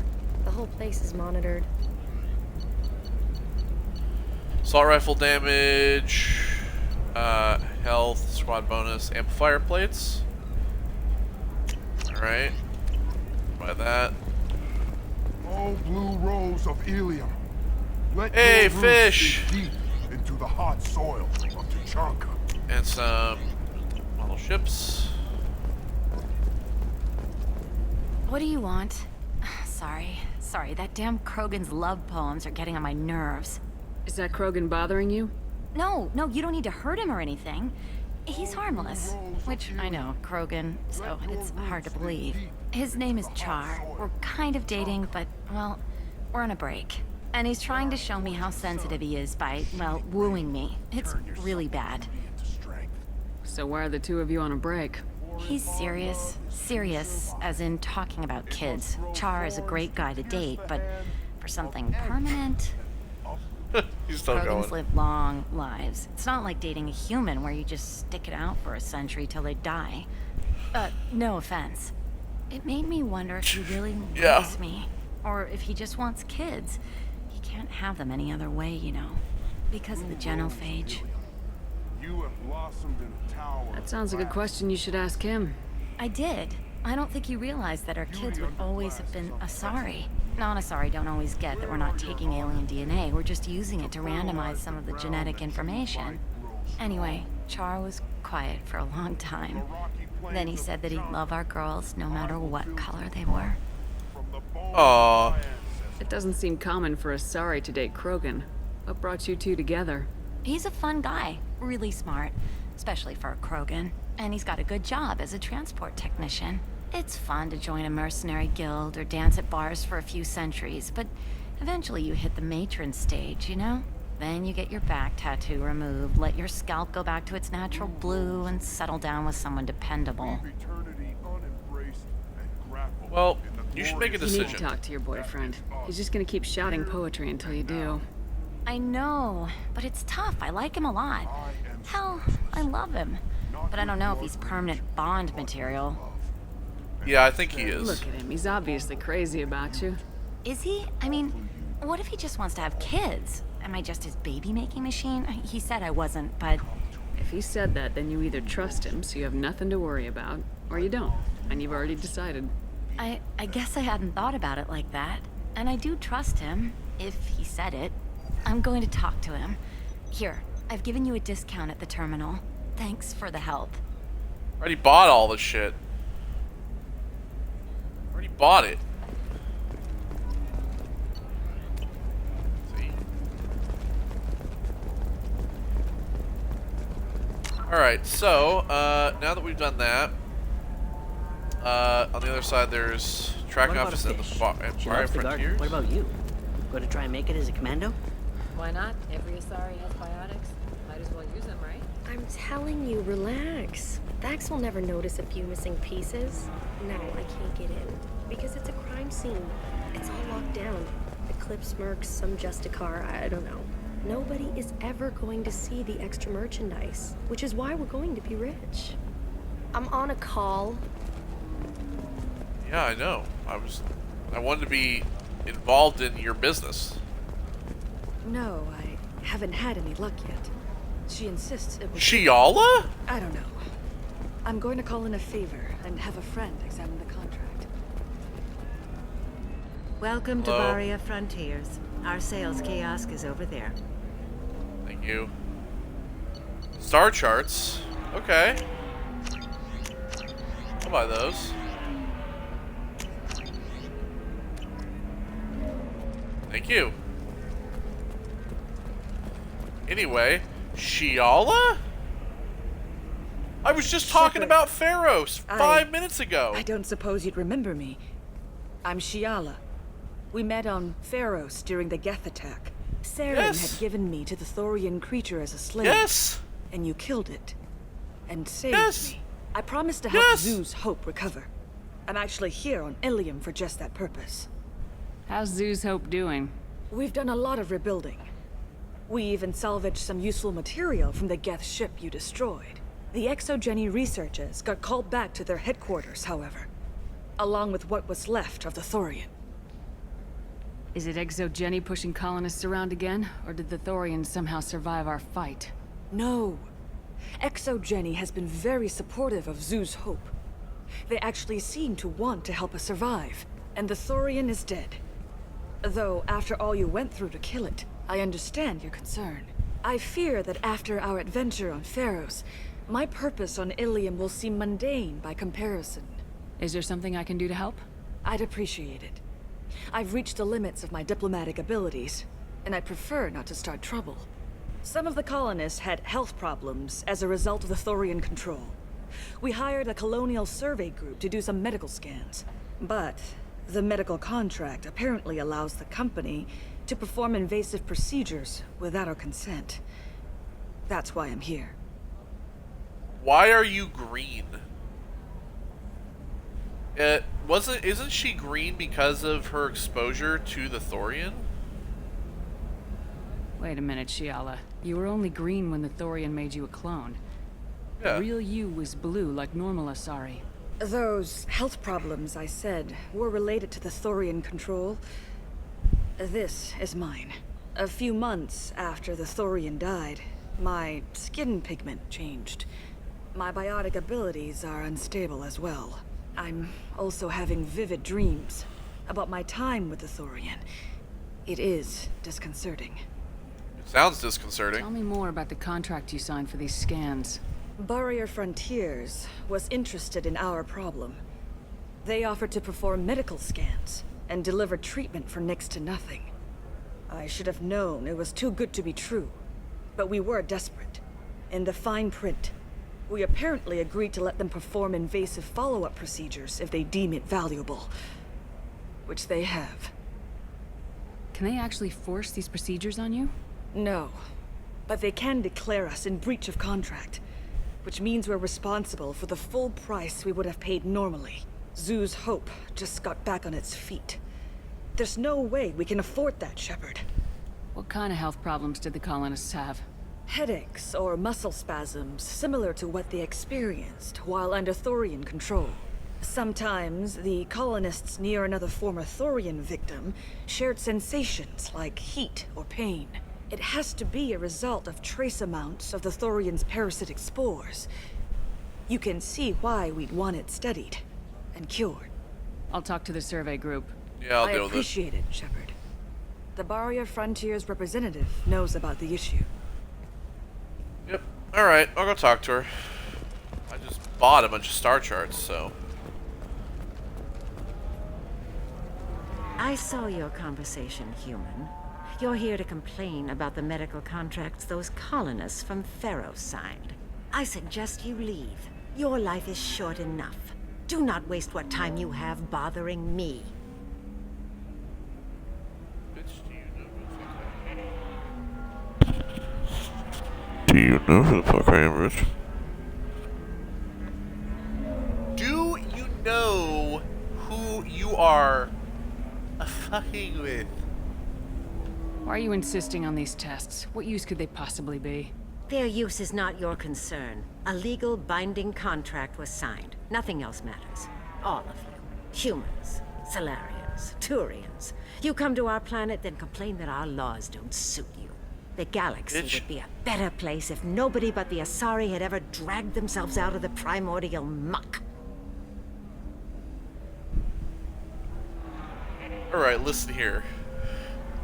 The whole place is monitored.
Assault rifle damage, health, squad bonus, amplifier plates. Alright. Buy that.
Oh, blue rose of Ilium. Let
Hey,
your roots
fish!
sink deep into the hot soil of Tuchanka.
And some model ships.
What do you want? Sorry, that damn Krogan's love poems are getting on my nerves.
Is that Krogan bothering you?
No, you don't need to hurt him or anything. He's harmless. Which, I know, Krogan, so it's hard to believe. His name is Char. We're kind of dating, but, well, we're on a break. And he's trying to show me how sensitive he is by, well, wooing me. It's really bad.
So why are the two of you on a break?
He's serious. Serious, as in talking about kids. Char is a great guy to date, but for something permanent...
He's still
Krogans
going.
live long lives. It's not like dating a human where you just stick it out for a century till they die. No offense. It made me wonder if he really likes me. Or if he just wants kids. He can't have them any other way, you know. Because of the genophage.
You have blossomed in a tower.
That sounds like a question you should ask him.
I did. I don't think he realized that our kids would always have been Asari. Non-Asari don't always get that we're not taking alien DNA. We're just using it to randomize some of the genetic information. Anyway, Char was quiet for a long time. Then he said that he'd love our girls no matter what color they were.
Aww.
It doesn't seem common for Asari to date Krogan. What brought you two together?
He's a fun guy. Really smart. Especially for a Krogan. And he's got a good job as a transport technician. It's fun to join a mercenary guild or dance at bars for a few centuries, but eventually you hit the matron stage, you know? Then you get your back tattoo removed, let your scalp go back to its natural blue, and settle down with someone dependable.
Well, you should make a
You
decision.
need to talk to your boyfriend. He's just gonna keep shouting poetry until you do.
I know, but it's tough. I like him a lot. Hell, I love him. But I don't know if he's permanent Bond material.
Yeah, I think he is.
Look at him. He's obviously crazy about you.
Is he? I mean, what if he just wants to have kids? Am I just his baby-making machine? He said I wasn't, but...
If he said that, then you either trust him, so you have nothing to worry about, or you don't, and you've already decided.
I guess I hadn't thought about it like that. And I do trust him, if he said it. I'm going to talk to him. Here, I've given you a discount at the terminal. Thanks for the help.
Already bought all this shit. Already bought it. See? Alright, so, now that we've done that, on the other side there's tracking
What about
office
a
and the
fish?
Fire
She loves the garden.
Frontiers.
What about you? Going to try and make it as a commando?
Why not? Every Asari has biotics. Might as well use them, right?
I'm telling you, relax. Vax will never notice a few missing pieces. No, I can't get in. Because it's a crime scene. It's all locked down. Eclipse mercs, some Justicar, I don't know. Nobody is ever going to see the extra merchandise, which is why we're going to be rich. I'm on a call.
Yeah, I know. I wanted to be involved in your business.
No, I haven't had any luck yet. She insists it was...
Shiala?
I don't know. I'm going to call in a favor and have a friend examine the contract.
Welcome to
Hello.
Baria Frontiers. Our sales kiosk is over there.
Thank you. Star charts. Okay. I'll buy those. Thank you. Anyway, Shiala? I was just talking about Pharaohs 5 minutes ago.
I don't suppose you'd remember me. I'm Shiala. We met on Pharos during the Geth attack. Saren
Yes.
had given me to the Thorian creature as a slave.
Yes.
and you killed it. And saved me. I promised to help Zoo's Hope recover. I'm actually here on Ilium for just that purpose.
How's Zoo's Hope doing?
We've done a lot of rebuilding. We even salvaged some useful material from the Geth ship you destroyed. The Exogeny researchers got called back to their headquarters, however, along with what was left of the Thorian.
Is it Exogeny pushing colonists around again, or did the Thorians somehow survive our fight?
No. Exogeny has been very supportive of Zoo's Hope. They actually seem to want to help us survive, and the Thorian is dead. Though, after all you went through to kill it, I understand your concern. I fear that after our adventure on Pharos, my purpose on Ilium will seem mundane by comparison.
Is there something I can do to help?
I'd appreciate it. I've reached the limits of my diplomatic abilities, and I prefer not to start trouble. Some of the colonists had health problems as a result of the Thorian control. We hired a colonial survey group to do some medical scans. But the medical contract apparently allows the company to perform invasive procedures without our consent. That's why I'm here.
Why are you green? Isn't she green because of her exposure to the Thorian?
Wait a minute, Shiala. You were only green when the Thorian made you a clone.
Yeah.
The real you was blue, like normal Asari.
Those health problems I said were related to the Thorian control. This is mine. A few months after the Thorian died, my skin pigment changed. My biotic abilities are unstable as well. I'm also having vivid dreams about my time with the Thorian. It is disconcerting.
It sounds disconcerting.
Tell me more about the contract you signed for these scans.
Barrier Frontiers was interested in our problem. They offered to perform medical scans and deliver treatment for next to nothing. I should have known it was too good to be true, but we were desperate. In the fine print, we apparently agreed to let them perform invasive follow-up procedures if they deem it valuable, which they have.
Can they actually force these procedures on you?
No, but they can declare us in breach of contract, which means we're responsible for the full price we would have paid normally. Zoo's Hope just got back on its feet. There's no way we can afford that, Shepard.
What kind of health problems did the colonists have?
Headaches or muscle spasms similar to what they experienced while under Thorian control. Sometimes the colonists near another former Thorian victim shared sensations like heat or pain. It has to be a result of trace amounts of the Thorian's parasitic spores. You can see why we'd want it studied and cured.
I'll talk to the survey group.
Yeah, I'll deal with it.
I appreciate it, Shepard. The Barrier Frontiers representative knows about the issue.
Yep. Alright, I'll go talk to her. I just bought a bunch of star charts, so...
I saw your conversation, human. You're here to complain about the medical contracts those colonists from Pharos signed. I suggest you leave. Your life is short enough. Do not waste what time you have bothering me.
Do you know who the fuck I am, Rich? Do you know who you are fucking with?
Why are you insisting on these tests? What use could they possibly be?
Their use is not your concern. A legal binding contract was signed. Nothing else matters. All of you. Humans, Solarians, Turians. You come to our planet, then complain that our laws don't suit you. The galaxy would be a better place if nobody but the Asari had ever dragged themselves out of the primordial muck.
Alright, listen here.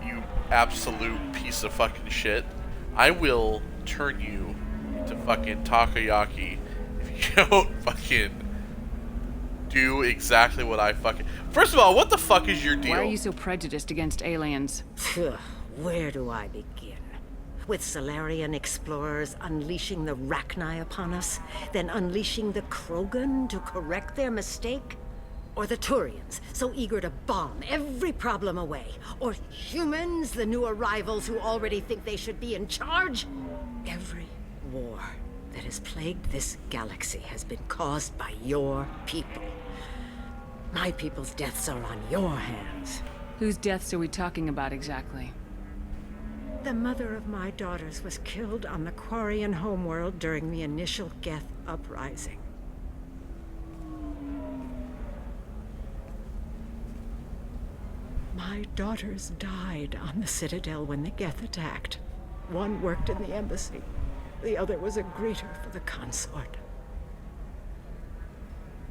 You absolute piece of fucking shit. I will turn you into fucking takoyaki if you don't fucking do exactly what I fucking... First of all, what the fuck is your deal?
Why are you so prejudiced against aliens?
Where do I begin? With Solarian explorers unleashing the Rachni upon us, then unleashing the Krogan to correct their mistake? Or the Turians, so eager to bomb every problem away? Or humans, the new arrivals who already think they should be in charge? Every war that has plagued this galaxy has been caused by your people. My people's deaths are on your hands.
Whose deaths are we talking about exactly?
The mother of my daughters was killed on the Quarian homeworld during the initial Geth uprising. My daughters died on the Citadel when the Geth attacked. One worked in the embassy. The other was a greeter for the consort.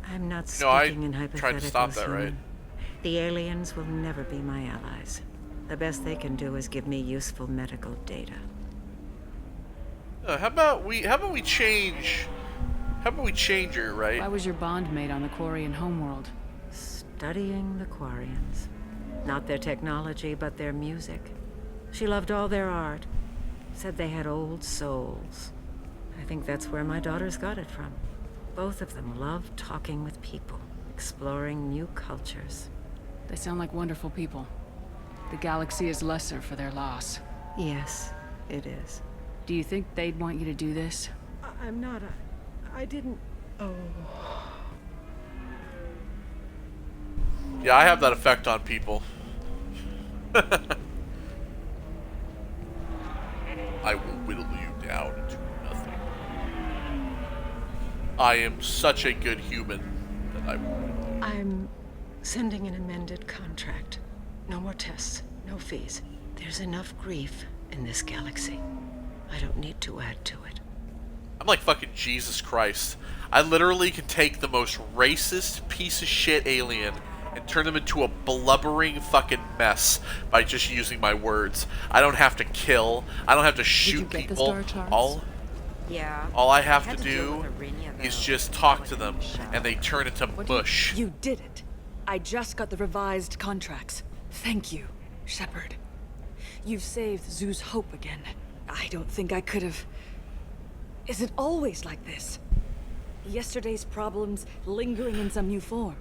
I'm not speaking in hypotheticals.
Tried to stop that,
human.
right?
The aliens will never be my allies. The best they can do is give me useful medical data.
How about we change her, right?
Why was your bond made on the Quarian homeworld?
Studying the Quarians. Not their technology, but their music. She loved all their art. Said they had old souls. I think that's where my daughters got it from. Both of them loved talking with people, exploring new cultures.
They sound like wonderful people. The galaxy is lesser for their loss.
Yes, it is.
Do you think they'd want you to do this?
I'm not. I didn't. Oh.
Yeah, I have that effect on people. I will whittle you down to nothing. I am such a good human that I will whittle you.
I'm sending an amended contract. No more tests, no fees. There's enough grief in this galaxy. I don't need to add to it.
I'm like fucking Jesus Christ. I literally can take the most racist piece of shit alien and turn them into a blubbering fucking mess by just using my words. I don't have to kill. I don't have to shoot people. All I have to do is just talk to them, and they turn into mush.
You did it. I just got the revised contracts. Thank you, Shepard. You've saved Zoo's hope again. I don't think I could have... Is it always like this? Yesterday's problems lingering in some new form?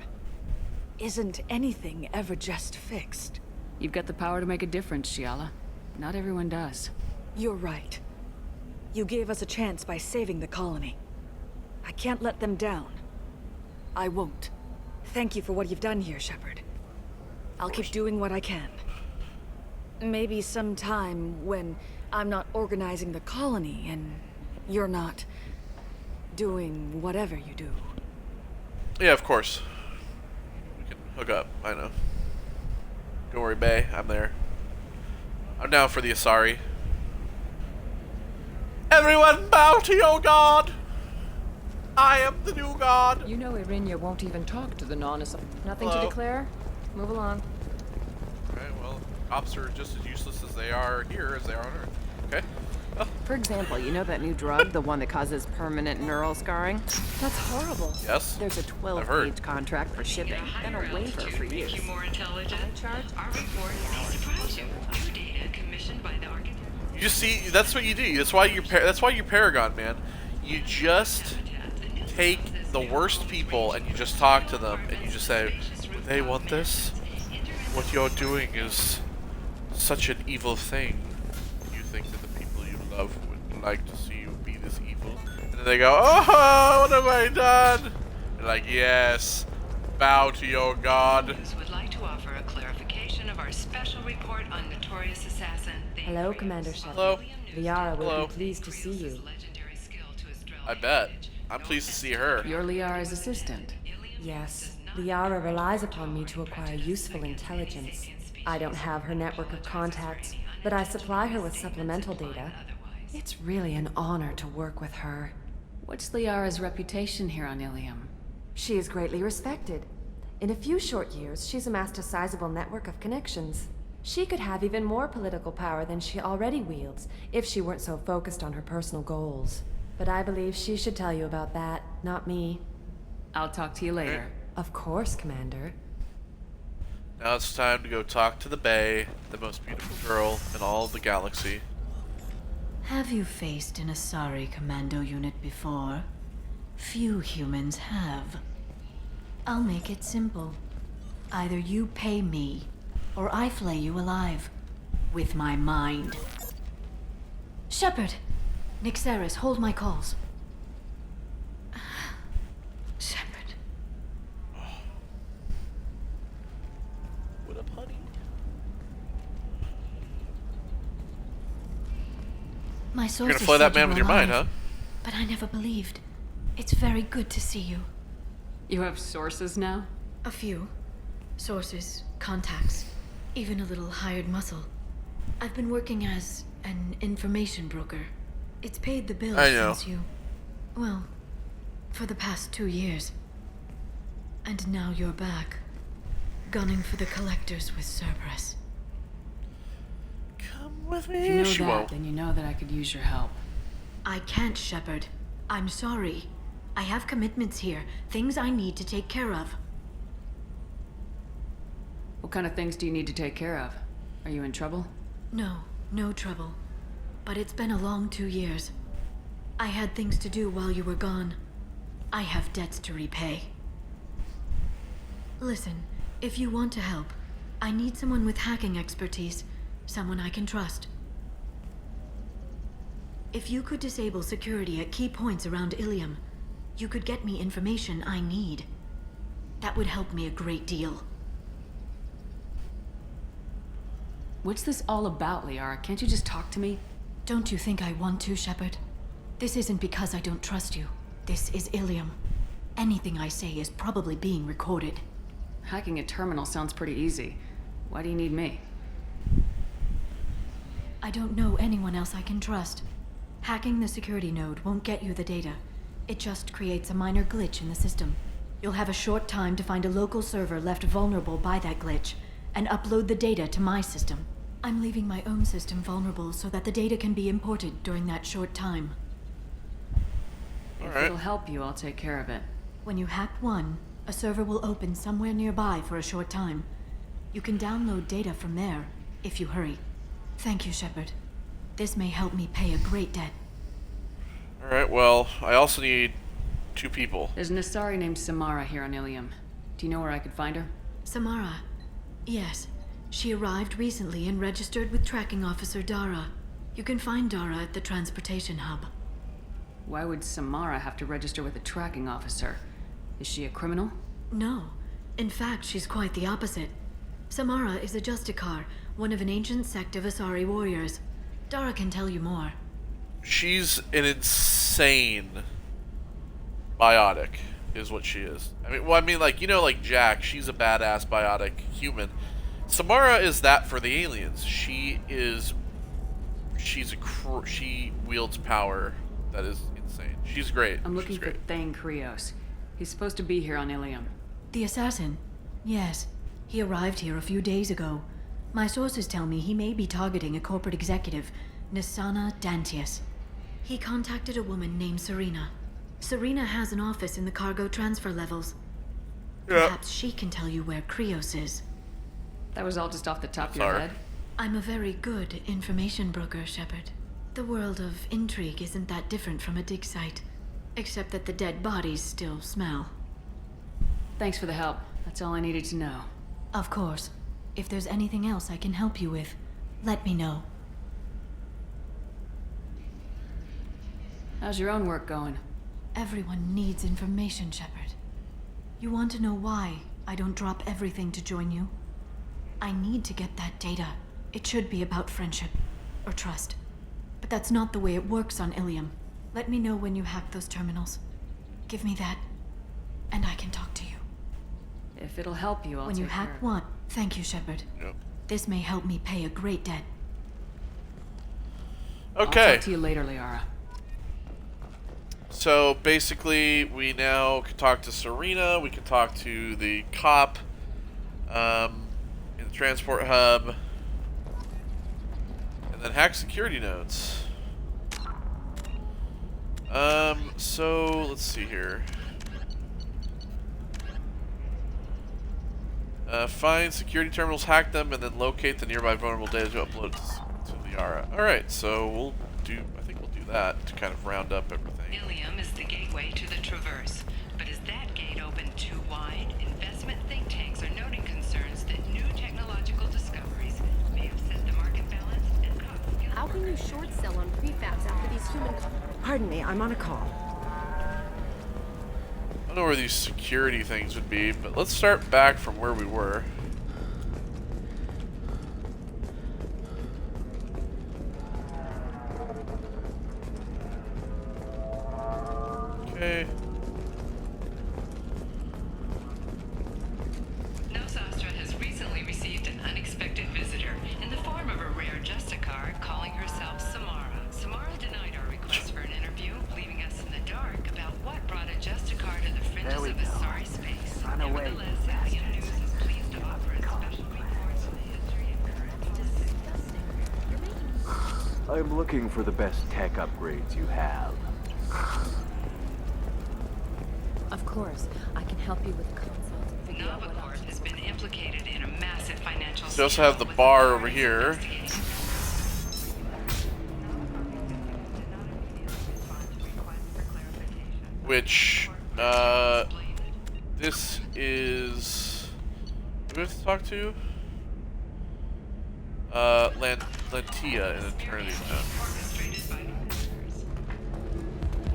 Isn't anything ever just fixed?
You've got the power to make a difference, Shiala. Not everyone does.
You're right. You gave us a chance by saving the colony. I can't let them down. I won't. Thank you for what you've done here, Shepard. I'll keep doing what I can. Maybe sometime when I'm not organizing the colony and you're not doing whatever you do.
Yeah, of course. We can hook up, I know. Don't worry, Bay, I'm there. I'm down for the Asari. Everyone bow to your god! I am the new god!
You know Irinia won't even talk to the non-Asari. Nothing
Hello.
to declare? Move along.
Okay, well, cops are just as useless as they are here as they are on Earth. Okay? Oh.
For example, you know that new drug, the one that causes permanent neural scarring?
That's horrible.
Yes.
There's a 12-page contract for shipping, and a waiver for use.
You more intelligent. Our report may surprise you. New data commissioned by the architect.
You just see, that's what you do. That's why you're Paragon, man. You just take the worst people and you just talk to them and you just say, they want this? What you're doing is such an evil thing. You think that the people you love would like to see you be this evil? And then they go, oh, what have I done? They're like, yes, bow to your god.
Would like to offer a clarification of our special report on notorious assassin.
Hello, Commander Shepard.
Hello.
Liara will
Hello.
be pleased to see you.
I bet. I'm pleased to see her.
You're Liara's assistant.
Yes, Liara relies upon me to acquire useful intelligence. I don't have her network of contacts, but I supply her with supplemental data. It's really an honor to work with her.
What's Liara's reputation here on Ilium?
She is greatly respected. In a few short years, she's amassed a sizable network of connections. She could have even more political power than she already wields if she weren't so focused on her personal goals. But I believe she should tell you about that, not me.
I'll talk to you later.
Of course, Commander.
Now it's time to go talk to the Bay, the most beautiful girl in all of the galaxy.
Have you faced an Asari commando unit before? Few humans have. I'll make it simple. Either you pay me, or I flay you alive. With my mind. Shepard! Nixeris, hold my calls. Shepard.
What up, honey?
My sources
You're gonna play that
said you
man with
were
your mind,
alive,
huh?
But I never believed. It's very good to see you.
You have sources now?
A few. Sources, contacts, even a little hired muscle. I've been working as an information broker. It's paid the bills
I know.
since you... Well, for the past 2 years. And now you're back. Gunning for the collectors with Cerberus.
Come with me.
If you know
She
that,
won't.
then you know that I could use your help.
I can't, Shepard. I'm sorry. I have commitments here, things I need to take care of.
What kind of things do you need to take care of? Are you in trouble?
No, no trouble. But it's been a long 2 years. I had things to do while you were gone. I have debts to repay. Listen, if you want to help, I need someone with hacking expertise. Someone I can trust. If you could disable security at key points around Ilium, you could get me information I need. That would help me a great deal.
What's this all about, Liara? Can't you just talk to me?
Don't you think I want to, Shepard? This isn't because I don't trust you. This is Ilium. Anything I say is probably being recorded.
Hacking a terminal sounds pretty easy. Why do you need me?
I don't know anyone else I can trust. Hacking the security node won't get you the data. It just creates a minor glitch in the system. You'll have a short time to find a local server left vulnerable by that glitch, and upload the data to my system. I'm leaving my own system vulnerable so that the data can be imported during that short time.
If it'll help you, I'll take care of it.
When you hack one, a server will open somewhere nearby for a short time. You can download data from there, if you hurry. Thank you, Shepard. This may help me pay a great debt.
Alright, well, I also need 2 people.
There's an Asari named Samara here on Ilium. Do you know where I could find her?
Samara? Yes. She arrived recently and registered with Tracking Officer Dara. You can find Dara at the transportation hub.
Why would Samara have to register with a tracking officer? Is she a criminal?
No. In fact, she's quite the opposite. Samara is a Justicar, one of an ancient sect of Asari warriors. Dara can tell you more.
She's an insane biotic, is what she is. Like, you know, like Jack, she's a badass biotic human. Samara is that for the aliens. She wields power that is insane. She's great.
I'm looking for Thane Krios. He's supposed to be here on Ilium.
The assassin? Yes. He arrived here a few days ago. My sources tell me he may be targeting a corporate executive, Nisana Dantius. He contacted a woman named Serena. Serena has an office in the cargo transfer levels. Perhaps she can tell you where Krios is.
That was all just off the top of your head?
I'm a very good information broker, Shepard. The world of intrigue isn't that different from a dig site, except that the dead bodies still smell.
Thanks for the help. That's all I needed to know.
Of course. If there's anything else I can help you with, let me know.
How's your own work going?
Everyone needs information, Shepard. You want to know why I don't drop everything to join you? I need to get that data. It should be about friendship, or trust. But that's not the way it works on Ilium. Let me know when you hack those terminals. Give me that, and I can talk to you.
If it'll help you, I'll
When you hack one, thank you, Shepard.
Yep.
This may help me pay a great debt.
Okay.
I'll talk to you later, Liara.
So basically, we now can talk to Serena. We can talk to the cop in the transport hub, and then hack security nodes. So let's see here. Find security terminals, hack them, and then locate the nearby vulnerable data to upload to Liara. All right, so we'll do. I think we'll do that to kind of round up everything.
Ilium is the gateway to the Traverse, but is that gate open too wide? Investment think tanks are noting concerns that new technological discoveries may upset the market balance and cause.
How can you short sell on prefabs after these human
Pardon me, I'm on a call.
I don't know where these security things would be, but let's start back from where we were. Okay.
Nosastra has recently received an unexpected visitor in the form of a rare Justicar calling herself Samara. Samara denied our request for an interview, leaving us in the dark about what brought a Justicar to the fringes of Asari space.
Run away,
Nevertheless, Alien News is pleased to offer a special report on the history and current.
I'm looking for the best tech upgrades you have.
Of course, I can help you with consults and figure out what
Novacorp has been implicated in a massive financial
We also have the bar over here. Which, this is... Who do we have to talk to? Lentia in Eternity Zone.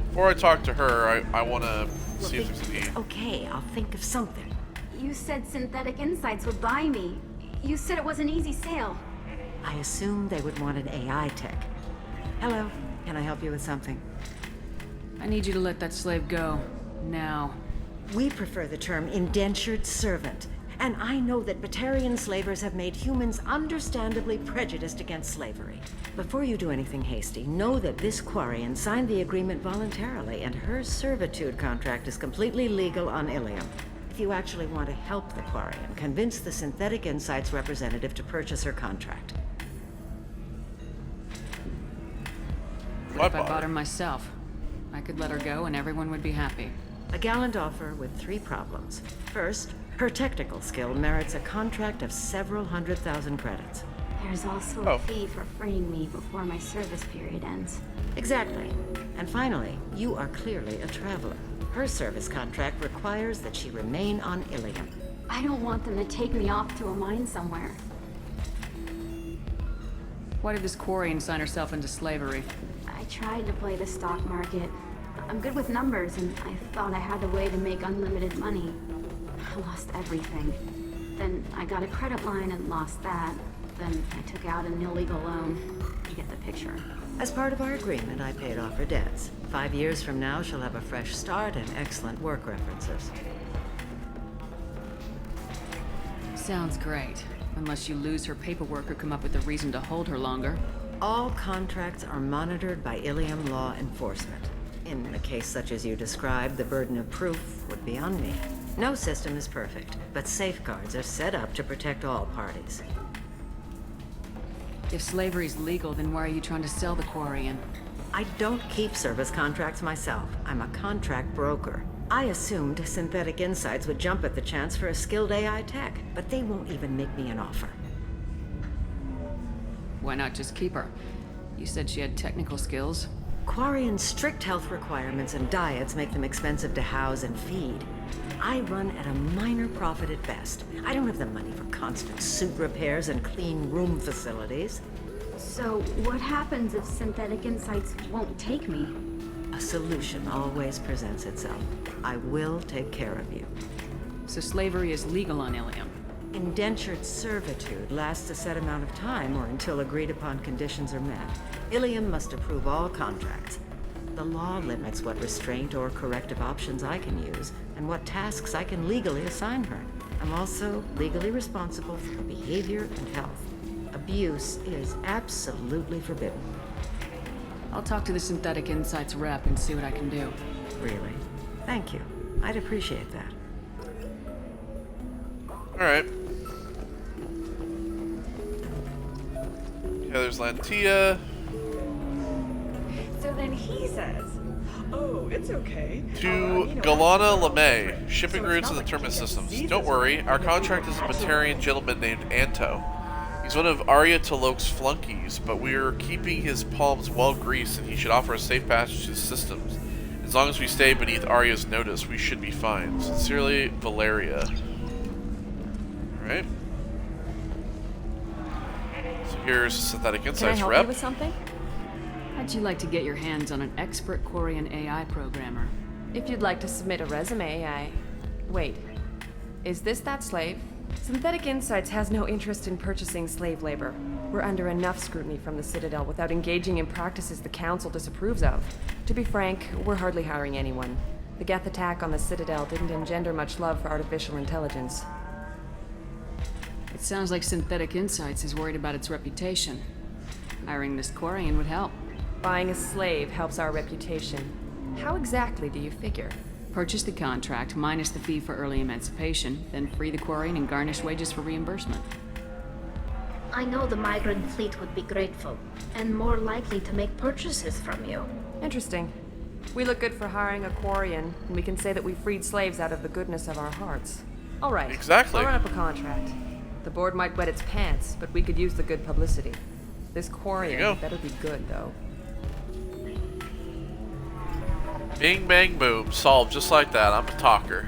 Before I talk to her, I want to see if there's any...
Okay, I'll think of something.
You said Synthetic Insights would buy me. You said it was an easy sale.
I assumed they would want an AI tech. Hello, can I help you with something?
I need you to let that slave go. Now.
We prefer the term indentured servant. And I know that Batarian slavers have made humans understandably prejudiced against slavery. Before you do anything hasty, know that this Quarian signed the agreement voluntarily, and her servitude contract is completely legal on Ilium. If you actually want to help the Quarian, convince the Synthetic Insights representative to purchase her contract.
What if I bought her myself? I could let her go and everyone would be happy.
A gallant offer with 3 problems. First, her technical skill merits a contract of several 100,000 credits.
There's also a fee for freeing me before my service period ends.
Exactly. And finally, you are clearly a traveler. Her service contract requires that she remain on Ilium.
I don't want them to take me off to a mine somewhere.
Why did this Quarian sign herself into slavery?
I tried to play the stock market. I'm good with numbers, and I thought I had a way to make unlimited money. I lost everything. Then I got a credit line and lost that. Then I took out an illegal loan. You get the picture.
As part of our agreement, I paid off her debts. 5 years from now, she'll have a fresh start and excellent work references.
Sounds great. Unless you lose her paperwork or come up with a reason to hold her longer.
All contracts are monitored by Ilium law enforcement. In a case such as you described, the burden of proof would be on me. No system is perfect, but safeguards are set up to protect all parties.
If slavery's legal, then why are you trying to sell the Quarian?
I don't keep service contracts myself. I'm a contract broker. I assumed Synthetic Insights would jump at the chance for a skilled AI tech, but they won't even make me an offer.
Why not just keep her? You said she had technical skills.
Quarian's strict health requirements and diets make them expensive to house and feed. I run at a minor profit at best. I don't have the money for constant suit repairs and clean room facilities.
So, what happens if Synthetic Insights won't take me?
A solution always presents itself. I will take care of you.
So slavery is legal on Ilium?
Indentured servitude lasts a set amount of time or until agreed upon conditions are met. Ilium must approve all contracts. The law limits what restraint or corrective options I can use and what tasks I can legally assign her. I'm also legally responsible for her behavior and health. Abuse is absolutely forbidden.
I'll talk to the Synthetic Insights rep and see what I can do.
Really? Thank you. I'd appreciate that.
Alright. Yeah, there's Lantia.
So then he says, oh, it's okay.
To Galana LeMay, shipping routes and the terminus systems. Don't worry, our contract is a Batarian gentleman named Anto. He's one of Arya Talok's flunkies, but we're keeping his palms well greased and he should offer a safe passage to the systems. As long as we stay beneath Arya's notice, we should be fine. Sincerely, Valeria. Alright. So here's Synthetic Insights
Can I help
rep.
you with something? I
How'd you like to get your hands on an expert Quarian AI programmer?
If you'd like to submit a resume, Wait. Is this that slave? Synthetic Insights has no interest in purchasing slave labor. We're under enough scrutiny from the Citadel without engaging in practices the Council disapproves of. To be frank, we're hardly hiring anyone. The Geth attack on the Citadel didn't engender much love for artificial intelligence.
It sounds like Synthetic Insights is worried about its reputation. Hiring this Quarian would help.
Buying a slave helps our reputation. How exactly do you figure?
Purchase the contract, minus the fee for early emancipation, then free the Quarian and garnish wages for reimbursement.
I know the migrant fleet would be grateful, and more likely to make purchases from you.
Interesting. We look good for hiring a Quarian, and we can say that we freed slaves out of the goodness of our hearts. All right.
Exactly.
I'll run up a contract. The board might wet its pants, but we could use the good publicity. This Quarian better be good, though.
Bing, bang, boom. Solved just like that. I'm a talker.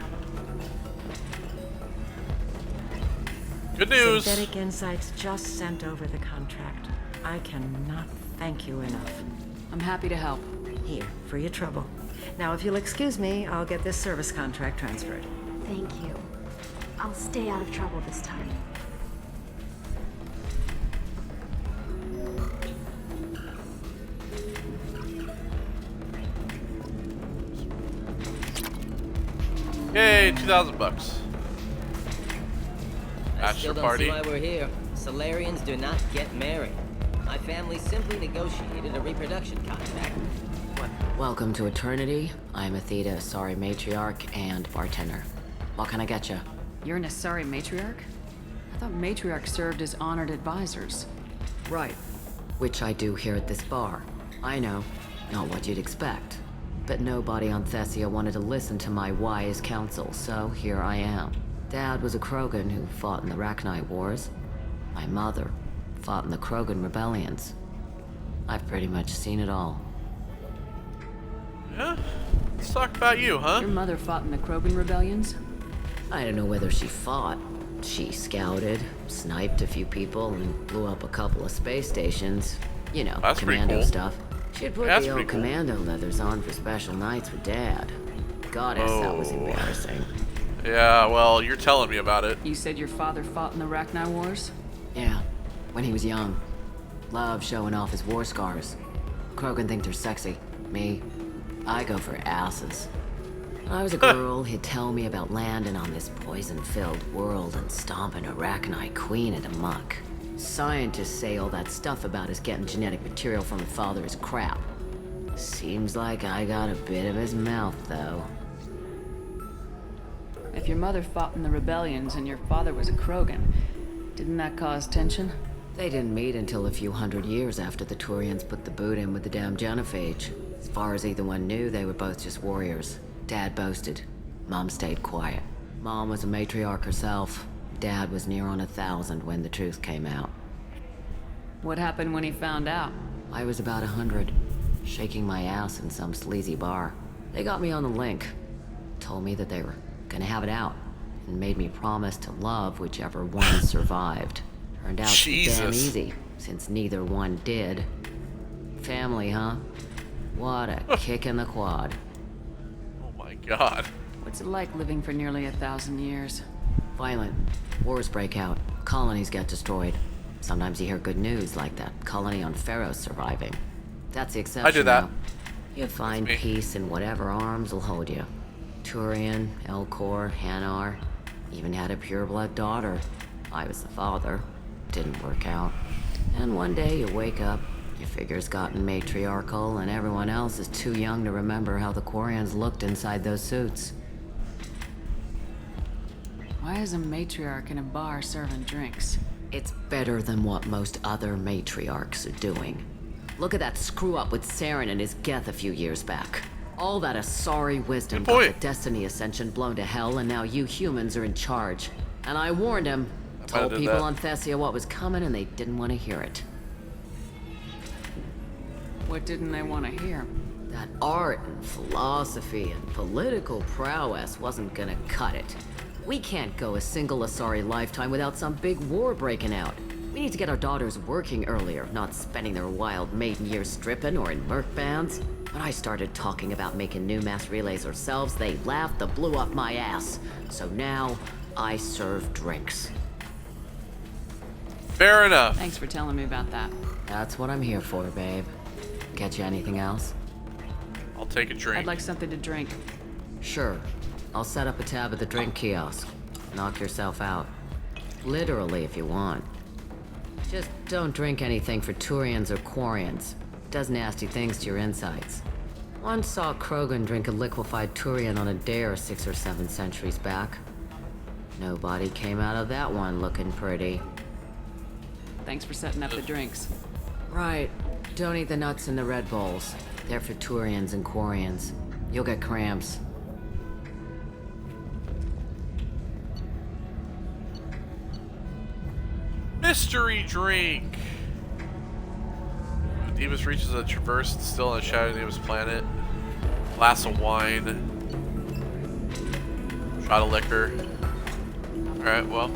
Good news.
Synthetic Insights just sent over the contract. I cannot thank you enough.
I'm happy to help.
Here, for your trouble. Now, if you'll excuse me, I'll get this service contract transferred.
Thank you. I'll stay out of trouble this time.
Yay, $2,000.
I still
Bachelor
don't
party.
see why we're here. Solarians do not get married. My family simply negotiated a reproduction contract.
Welcome to Eternity. I'm Athena, Asari matriarch and bartender. What can I get you?
You're an Asari matriarch? I thought matriarchs served as honored advisors.
Right. Which I do here at this bar. I know, not what you'd expect. But nobody on Thessia wanted to listen to my wise counsel, so here I am. Dad was a Krogan who fought in the Rachni Wars. My mother fought in the Krogan rebellions. I've pretty much seen it all.
Yeah? Let's talk about you, huh?
Your mother fought in the Krogan rebellions?
I don't know whether she fought. She scouted, sniped a few people, and blew up a couple of space stations. You know,
that's
commando
pretty cool.
stuff. She'd put
That's
the old
pretty cool.
commando leathers on for special nights with Dad. Goddess, that was embarrassing.
Yeah, well, you're telling me about it.
You said your father fought in the Rachni Wars?
Yeah, when he was young. Loved showing off his war scars. Krogan think they're sexy. Me, I go for asses. When I was a girl, he'd tell me about landing on this poison-filled world and stomping a Rachni queen into muck. Scientists say all that stuff about us getting genetic material from the father is crap. Seems like I got a bit of his mouth, though.
If your mother fought in the rebellions and your father was a Krogan, didn't that cause tension?
They didn't meet until a few hundred years after the Turians put the boot in with the damn genophage. As far as either one knew, they were both just warriors. Dad boasted. Mom stayed quiet. Mom was a matriarch herself. Dad was near on 1,000 when the truth came out.
What happened when he found out?
I was about 100, shaking my ass in some sleazy bar. They got me on the link. Told me that they were gonna have it out, and made me promise to love whichever one survived. Turned out to be damn easy, since neither one did. Family, huh? What a kick in the quad.
Oh my god.
What's it like living for nearly 1,000 years?
Violent. Wars break out. Colonies get destroyed. Sometimes you hear good news, like that colony on Pharaoh surviving. That's the exception.
I did that.
Though. You find peace in whatever arms will hold you. Turian, Elcor, Hanar, even had a pureblood daughter. I was the father. Didn't work out. And one day you wake up, your figure's gotten matriarchal, and everyone else is too young to remember how the Quarians looked inside those suits.
Why is a matriarch in a bar serving drinks?
It's better than what most other matriarchs are doing. Look at that screw-up with Saren and his Geth a few years back. All that Asari wisdom got the Destiny Ascension blown to hell, and now you humans are in charge. And I warned him. Told people on Thessia what was coming, and they didn't want to hear it.
What didn't they want to hear?
That art and philosophy and political prowess wasn't gonna cut it. We can't go a single Asari lifetime without some big war breaking out. We need to get our daughters working earlier, not spending their wild maiden years stripping or in merc bands. When I started talking about making new mass relays ourselves, they laughed and blew up my ass. So now, I serve drinks.
Fair enough.
Thanks for telling me about that.
That's what I'm here for, babe. Get you anything else?
I'll take a drink.
I'd like something to drink.
Sure. I'll set up a tab at the drink kiosk. Knock yourself out. Literally, if you want. Just don't drink anything for Turians or Quarians. Does nasty things to your insides. Once saw Krogan drink a liquefied Turian on a dare 6 or 7 centuries back. Nobody came out of that one looking pretty.
Thanks for setting up the drinks.
Right. Don't eat the nuts in the Red Bowls. They're for Turians and Quarians. You'll get cramps.
Mystery drink. Davis reaches a traverse and still on a shadow Davis planet. Glass of wine. Shot of liquor. Alright, well.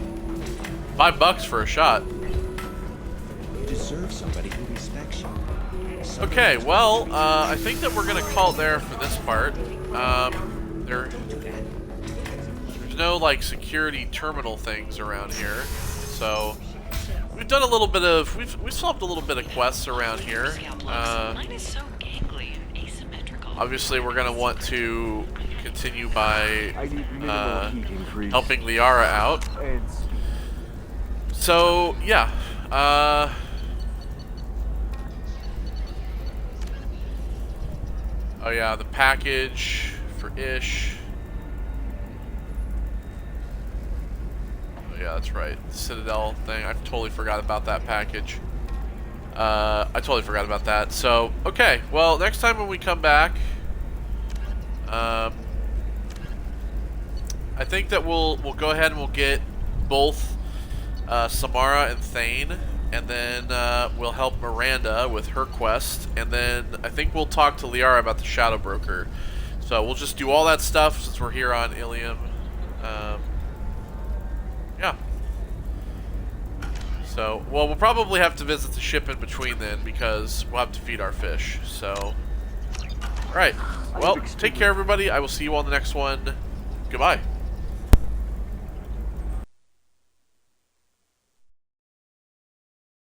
$5 for a shot.
You deserve somebody who respects you.
Okay, well, I think that we're gonna call it there for this part. There's no like security terminal things around here, so we've done a little bit of we've solved a little bit of quests around here. Obviously, we're gonna want to continue by helping Liara out. So yeah. Oh yeah, the package for Ish. Oh yeah, that's right. The Citadel thing. I totally forgot about that package. I totally forgot about that. So, okay. Well, next time when we come back, I think that we'll go ahead and we'll get both Samara and Thane. And then we'll help Miranda with her quest. And then I think we'll talk to Liara about the Shadow Broker. So we'll just do all that stuff since we're here on Ilium. Yeah. So, well, we'll probably have to visit the ship in between then because we'll have to feed our fish. So, alright. Well, take care, everybody. I will see you on the next one. Goodbye.